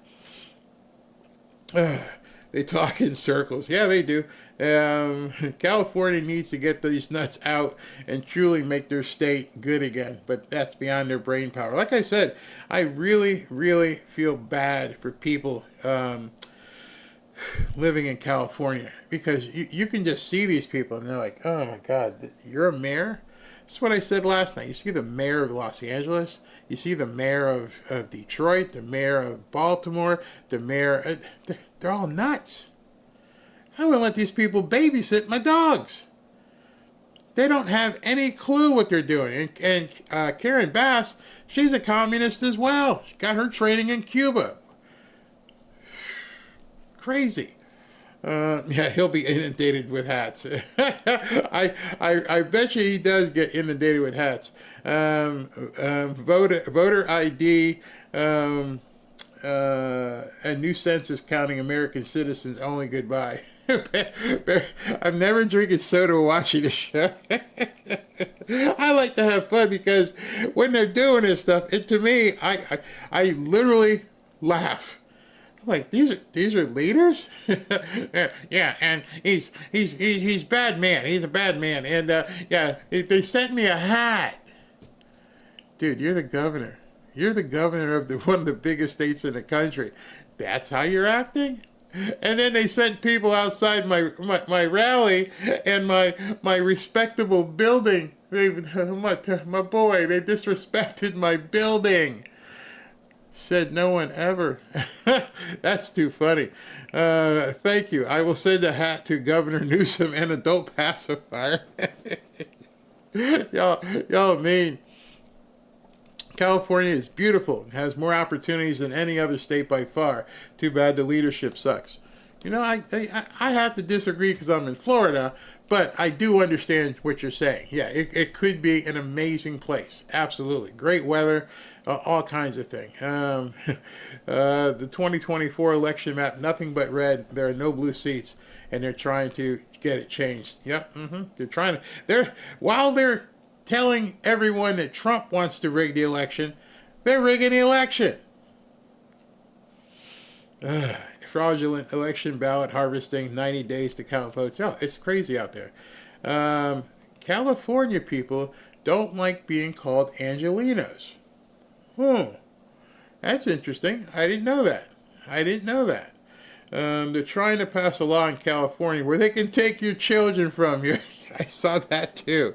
They talk in circles. Yeah, they do. California needs to get these nuts out and truly make their state good again. But that's beyond their brain power. Like I said, I really, really feel bad for people living in California, because you can just see these people and they're like, oh my God, you're a mayor? That's what I said last night. You see the mayor of Los Angeles, you see the mayor of Detroit, the mayor of Baltimore, the mayor, they're all nuts. I wouldn't let these people babysit my dogs. They don't have any clue what they're doing. And Karen Bass, she's a communist as well. She got her training in Cuba. Crazy. Yeah, he'll be inundated with hats. I bet you he does get inundated with hats. Voter ID, a new census counting American citizens only. Goodbye. I'm never drinking soda or watching the show. I like to have fun, because when they're doing this stuff, to me, I literally laugh. Like, these are leaders? Yeah, and he's bad man. He's a bad man. And yeah, they sent me a hat. Dude, you're the governor. You're the governor of one of the biggest states in the country. That's how you're acting? And then they sent people outside my rally and my respectable building. My boy, they disrespected my building. Said no one ever. That's too funny. Thank you. I will send a hat to Governor Newsom and adult pacifier. Y'all mean. California is beautiful and has more opportunities than any other state by far. Too bad the leadership sucks. You know, I have to disagree because I'm in Florida, but I do understand what you're saying. Yeah, it could be an amazing place. Absolutely. Great weather, all kinds of things. The 2024 election map, nothing but red. There are no blue seats, and they're trying to get it changed. Yep. They're trying to. While they're telling everyone that Trump wants to rig the election, they're rigging the election. Fraudulent election ballot harvesting, 90 days to count votes. Oh, it's crazy out there. California people don't like being called Angelenos. That's interesting. I didn't know that. They're trying to pass a law in California where they can take your children from you. I saw that too.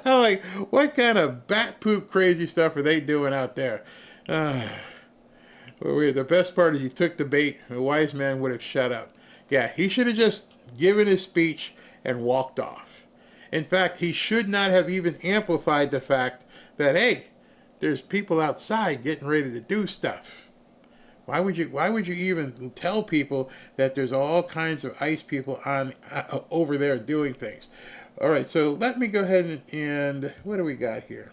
I'm like, what kind of bat poop crazy stuff are they doing out there? The best part is he took the bait. A wise man would have shut up. Yeah, he should have just given his speech and walked off. In fact, he should not have even amplified the fact that, hey, there's people outside getting ready to do stuff. Why would you even tell people that there's all kinds of ICE people on over there doing things? All right, so let me go ahead and what do we got here?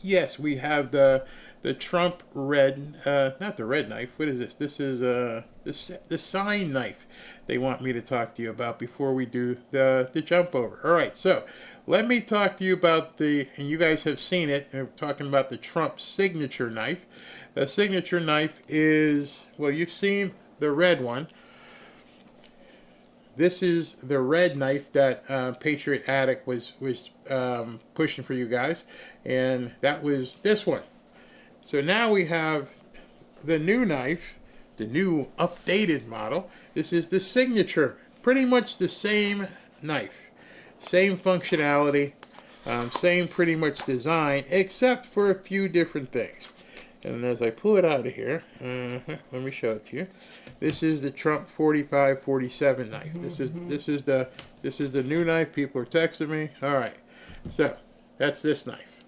Yes, we have the Trump red, not the red knife. What is this? This is the sign knife they want me to talk to you about before we do the jump over. All right, so let me talk to you about and you guys have seen it. We're talking about the Trump signature knife. The signature knife is, well, you've seen the red one. This is the red knife that Patriot Addict was pushing for you guys, and that was this one. So now we have the new knife, the new updated model. This is the signature, pretty much the same knife, same functionality, same pretty much design, except for a few different things. And as I pull it out of here, let me show it to you. This is the Trump 45-47 knife. This is the new knife. People are texting me. All right, so that's this knife,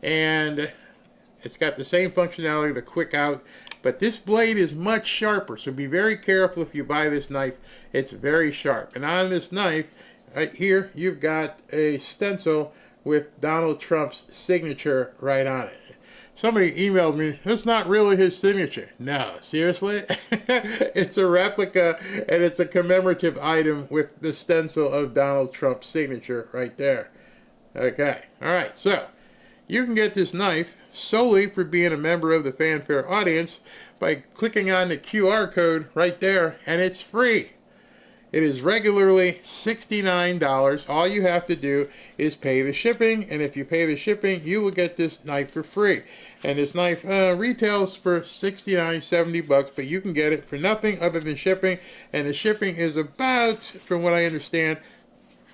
and it's got the same functionality, the quick out, but this blade is much sharper. So be very careful if you buy this knife. It's very sharp, and on this knife right here, you've got a stencil with Donald Trump's signature right on it. Somebody emailed me, that's not really his signature. No, seriously? It's a replica, and it's a commemorative item with the stencil of Donald Trump's signature right there. Okay, all right, so you can get this knife solely for being a member of the Fanfare audience by clicking on the QR code right there, and it's free. It is regularly $69. All you have to do is pay the shipping, and if you pay the shipping, you will get this knife for free. And this knife retails for $69, $70, but you can get it for nothing other than shipping, and the shipping is about, from what I understand,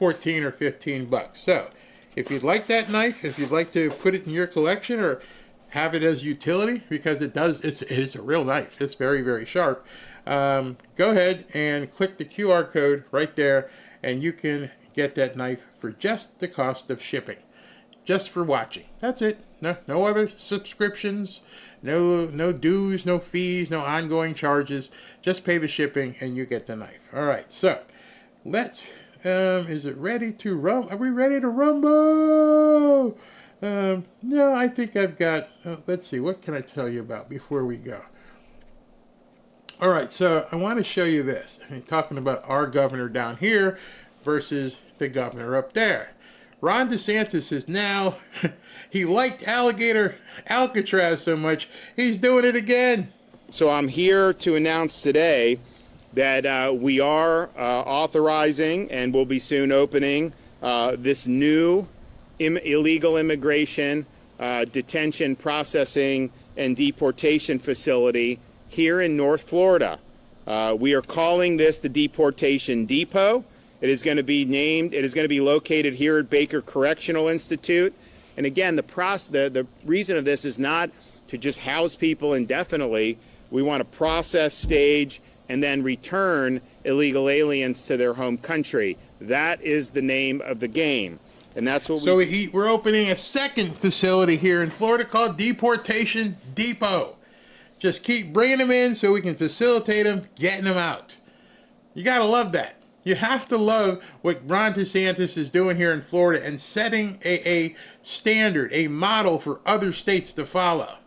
$14 or $15. So, if you'd like that knife, if you'd like to put it in your collection or have it as utility, because it's a real knife. It's very, very sharp. Go ahead and click the QR code right there, and you can get that knife for just the cost of shipping, just for watching. That's it. No other subscriptions, no dues, no fees, no ongoing charges. Just pay the shipping, and you get the knife. All right, so let's. Is it ready to rumble? Are we ready to rumble? No, I think I've got. Let's see. What can I tell you about before we go? All right, so I want to show you this. I'm talking about our governor down here versus the governor up there. Ron DeSantis is now, he liked Alcatraz so much, he's doing it again. So I'm here to announce today that we are authorizing and will be soon opening this new illegal immigration, detention, processing, and deportation facility here in North Florida. We are calling this the Deportation Depot. It is going to be located here at Baker Correctional Institute. And again, the reason of this is not to just house people indefinitely. We want to process, stage, and then return illegal aliens to their home country. That is the name of the game. And that's what we're opening a second facility here in Florida called Deportation Depot. Just keep bringing them in so we can facilitate them, getting them out. You got to love that. You have to love what Ron DeSantis is doing here in Florida and setting a standard, a model for other states to follow.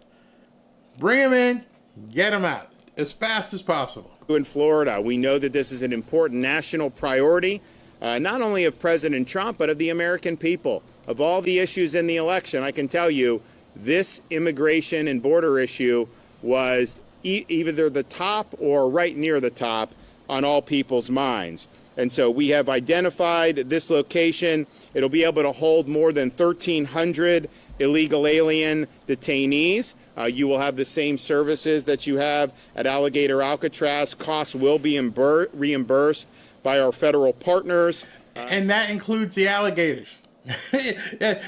Bring them in, get them out as fast as possible. In Florida, we know that this is an important national priority, not only of President Trump, but of the American people. Of all the issues in the election, I can tell you this immigration and border issue was either the top or right near the top on all people's minds. And so we have identified this location. It'll be able to hold more than 1,300 illegal alien detainees. You will have the same services that you have at Alligator Alcatraz. Costs will be reimbursed by our federal partners. And that includes the alligators.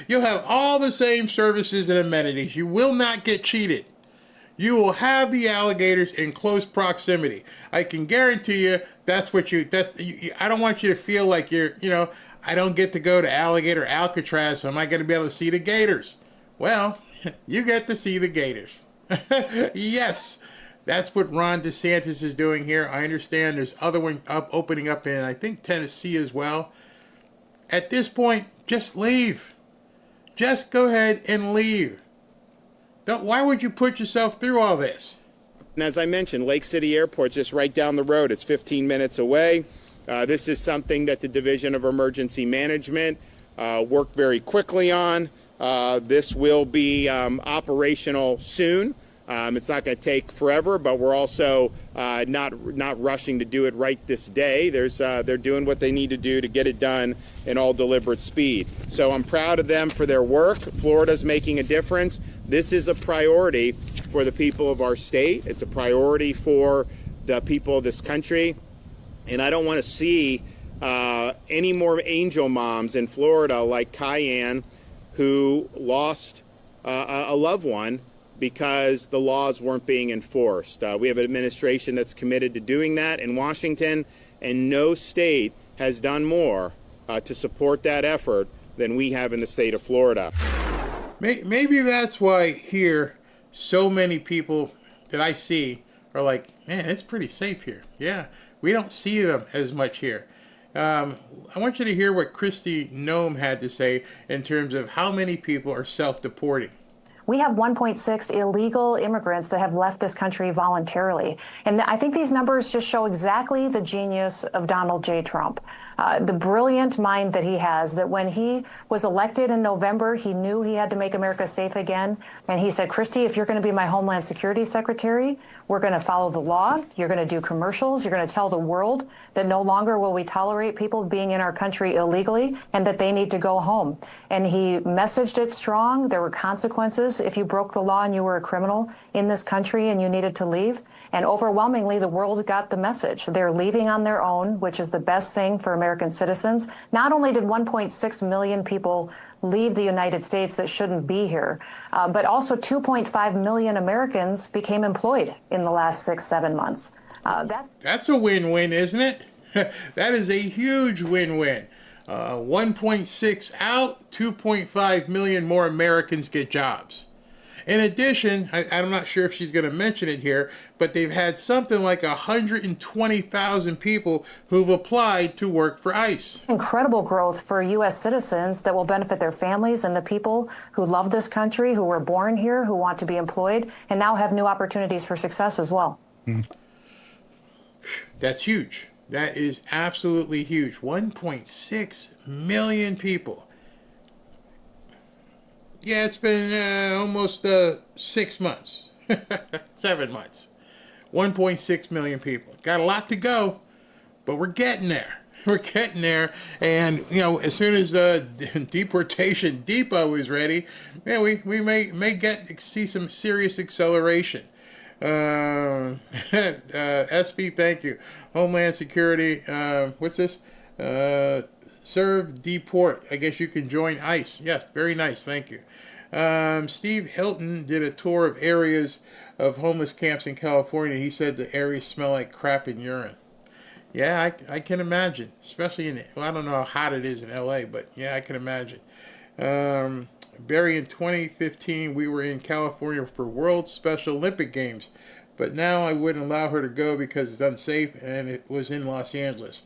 You'll have all the same services and amenities. You will not get cheated. You will have the alligators in close proximity. I can guarantee you that's what I don't want you to feel like I don't get to go to Alligator Alcatraz, so am I going to be able to see the gators? Well, you get to see the gators. Yes, that's what Ron DeSantis is doing here. I understand there's other one opening up in, I think, Tennessee as well. At this point, just leave. Just go ahead and leave. Why would you put yourself through all this? And as I mentioned, Lake City Airport's just right down the road. It's 15 minutes away. This is something that the Division of Emergency Management worked very quickly on. This will be operational soon. It's not going to take forever, but we're also not rushing to do it right this day. They're doing what they need to do to get it done in all deliberate speed. So I'm proud of them for their work. Florida's making a difference. This is a priority for the people of our state. It's a priority for the people of this country. And I don't want to see any more angel moms in Florida like Cayenne who lost a loved one because the laws weren't being enforced. We have an administration that's committed to doing that in Washington, and no state has done more to support that effort than we have in the state of Florida. Maybe that's why here so many people that I see are like, man, it's pretty safe here. Yeah, we don't see them as much here. I want you to hear what Kristi Noem had to say in terms of how many people are self-deporting. We have 1.6 illegal immigrants that have left this country voluntarily. And I think these numbers just show exactly the genius of Donald J. Trump. The brilliant mind that he has, that when he was elected in November, he knew he had to make America safe again. And he said, Kristi, if you're going to be my Homeland Security Secretary, we're going to follow the law. You're going to do commercials. You're going to tell the world that no longer will we tolerate people being in our country illegally and that they need to go home. And he messaged it strong. There were consequences if you broke the law and you were a criminal in this country and you needed to leave. And overwhelmingly, the world got the message. They're leaving on their own, which is the best thing for American citizens. Not only did 1.6 million people leave the United States that shouldn't be here, but also 2.5 million Americans became employed in the last 6-7 months. That's a win-win, isn't it? That is a huge win-win. 1.6 out, 2.5 million more Americans get jobs. In addition, I'm not sure if she's going to mention it here, but they've had something like 120,000 people who've applied to work for ICE. Incredible growth for U.S. citizens that will benefit their families and the people who love this country, who were born here, who want to be employed, and now have new opportunities for success as well. That's huge. That is absolutely huge. 1.6 million people. Yeah, it's been almost 6 months, 7 months. 1.6 million people. Got a lot to go, but we're getting there. We're getting there. And, as soon as deportation depot is ready, we may see some serious acceleration. SB, thank you. Homeland Security, what's this? Serve, deport. I guess you can join ICE. Yes, very nice. Thank you. Steve Hilton did a tour of areas of homeless camps in California. He said the areas smell like crap and urine. Yeah, I can imagine, especially I don't know how hot it is in LA, but yeah, I can imagine. Barry, in 2015, we were in California for World Special Olympic Games, but now I wouldn't allow her to go because it's unsafe, and it was in Los Angeles.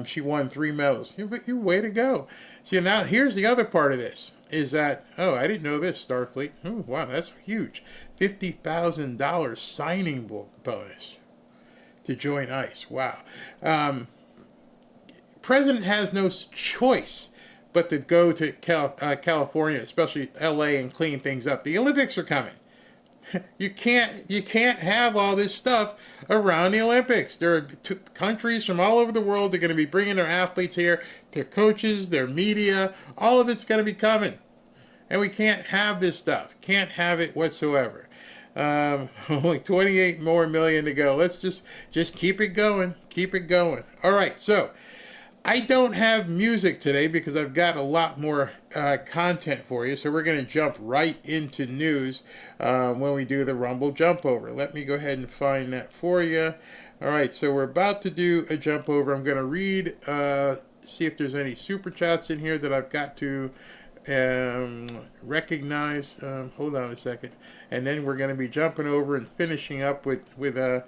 She won 3 medals. Your way to go. See, now here's the other part of this, is that, I didn't know this, Starfleet. Oh, wow, that's huge. $50,000 signing bonus to join ICE. Wow. President has no choice but to go to California, especially LA, and clean things up. The Olympics are coming. You can't have all this stuff around the Olympics. There are countries from all over the world that are going to be bringing their athletes here, their coaches, their media. All of it's going to be coming. And we can't have this stuff. Can't have it whatsoever. Only 28 more million to go. Let's just keep it going. Keep it going. All right, so I don't have music today because I've got a lot more content for you. So we're going to jump right into news when we do the Rumble Jump Over. Let me go ahead and find that for you. All right, so we're about to do a jump over. I'm going to read, see if there's any super chats in here that I've got to recognize. Hold on a second. And then we're going to be jumping over and finishing up with a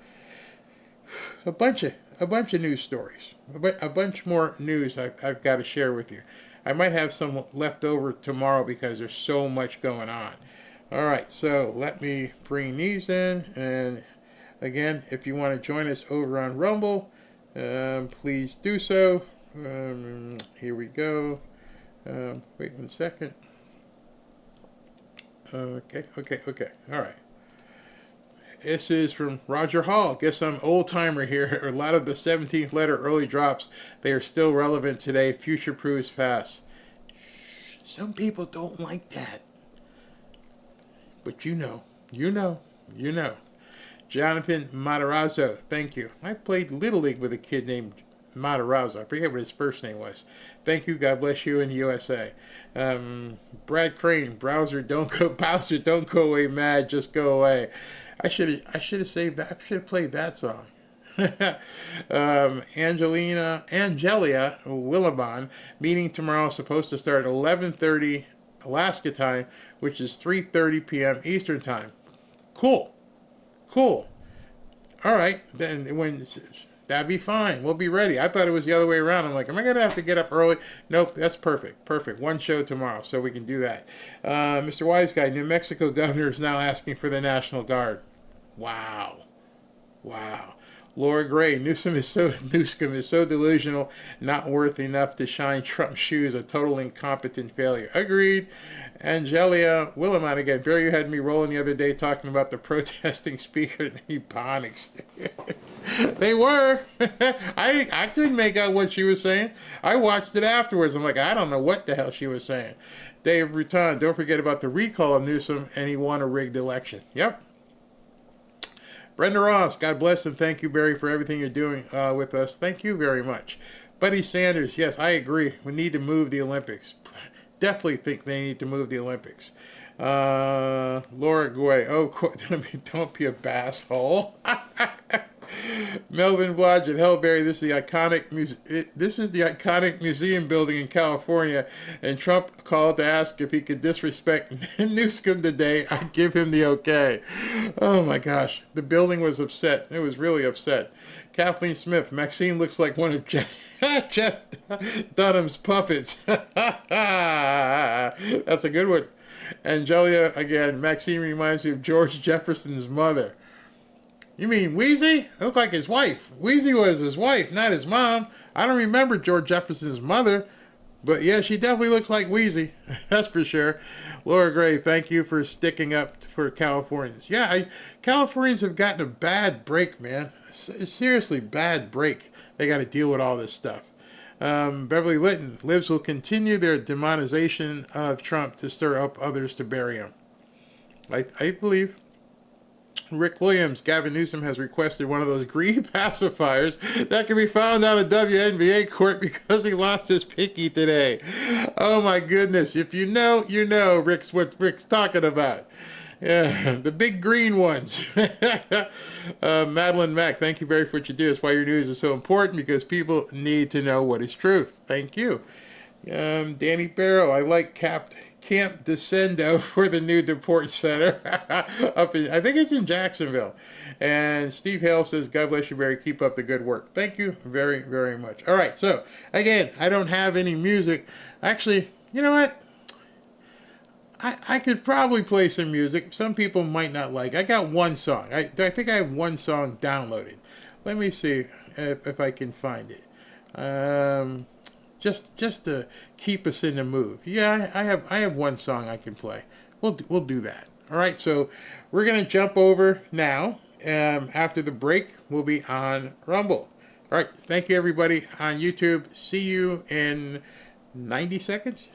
bunch of news stories. A bunch more news I've got to share with you. I might have some left over tomorrow because there's so much going on. All right, so let me bring these in. And again, if you want to join us over on Rumble, please do so. Here we go. Wait 1 second. Okay. All right. This is from Roger Hall. Guess I'm old-timer here. A lot of the 17th letter early drops, they are still relevant today. Future proofs fast. Some people don't like that. But you know. Jonathan Matarazzo, thank you. I played Little League with a kid named Matarazzo. I forget what his first name was. Thank you. God bless you in the USA. Brad Crane, Bowser, don't go away mad. Just go away. I should have saved that. I should have played that song. Angelia Willabon, meeting tomorrow, supposed to start at 11:30 Alaska time, which is 3:30 p.m. Eastern time. Cool. All right, then that'd be fine. We'll be ready. I thought it was the other way around. I'm like, am I going to have to get up early? Nope, that's perfect. One show tomorrow, so we can do that. Mr. Wise Guy, New Mexico governor is now asking for the National Guard. Wow. Laura Gray, Newsom is so delusional, not worth enough to shine Trump's shoes, a total incompetent failure. Agreed. Angelia Willamette again. Barry, you had me rolling the other day talking about the protesting speaker in Ebonics. They were. I couldn't make out what she was saying. I watched it afterwards. I'm like, I don't know what the hell she was saying. Dave Rutan, don't forget about the recall of Newsom, and he won a rigged election. Yep. Brenda Ross, God bless and thank you, Barry, for everything you're doing with us. Thank you very much. Buddy Sanders, yes, I agree. We need to move the Olympics. Definitely think they need to move the Olympics. Laura Goy, don't be a basshole. Melvin Blodgett, Hellberry, this is the iconic museum building in California, and Trump called to ask if he could disrespect Newsom today. I'd give him the okay. Oh my gosh, the building was upset. It was really upset. Kathleen Smith, Maxine looks like one of Jeff Dunham's puppets. That's a good one. Angelia, again, Maxine reminds me of George Jefferson's mother. You mean Wheezy? Looked like his wife. Wheezy was his wife, not his mom. I don't remember George Jefferson's mother, but yeah, she definitely looks like Wheezy. That's for sure. Laura Gray, thank you for sticking up for Californians. Yeah, Californians have gotten a bad break, man. Seriously, bad break. They got to deal with all this stuff. Beverly Litton, libs will continue their demonization of Trump to stir up others to bury him. I believe. Rick Williams, Gavin Newsom has requested one of those green pacifiers that can be found on a WNBA court because he lost his pinky today. Oh my goodness. If you know, you know what Rick's talking about. Yeah, the big green ones. Madeline Mack, thank you very much for what you do. It's why your news is so important, because people need to know what is truth. Thank you. Danny Barrow, I like Camp Descendo for the new Deport Center. I think it's in Jacksonville. And Steve Hale says, God bless you, Barry. Keep up the good work. Thank you very, very much. All right, so, again, I don't have any music. Actually, you know what? I could probably play some music. Some people might not like. I got one song. I think I have one song downloaded. Let me see if I can find it. Just to keep us in the mood. Yeah, I have one song I can play. We'll do that. All right, so we're going to jump over now. After the break, we'll be on Rumble. All right, thank you, everybody on YouTube. See you in 90 seconds.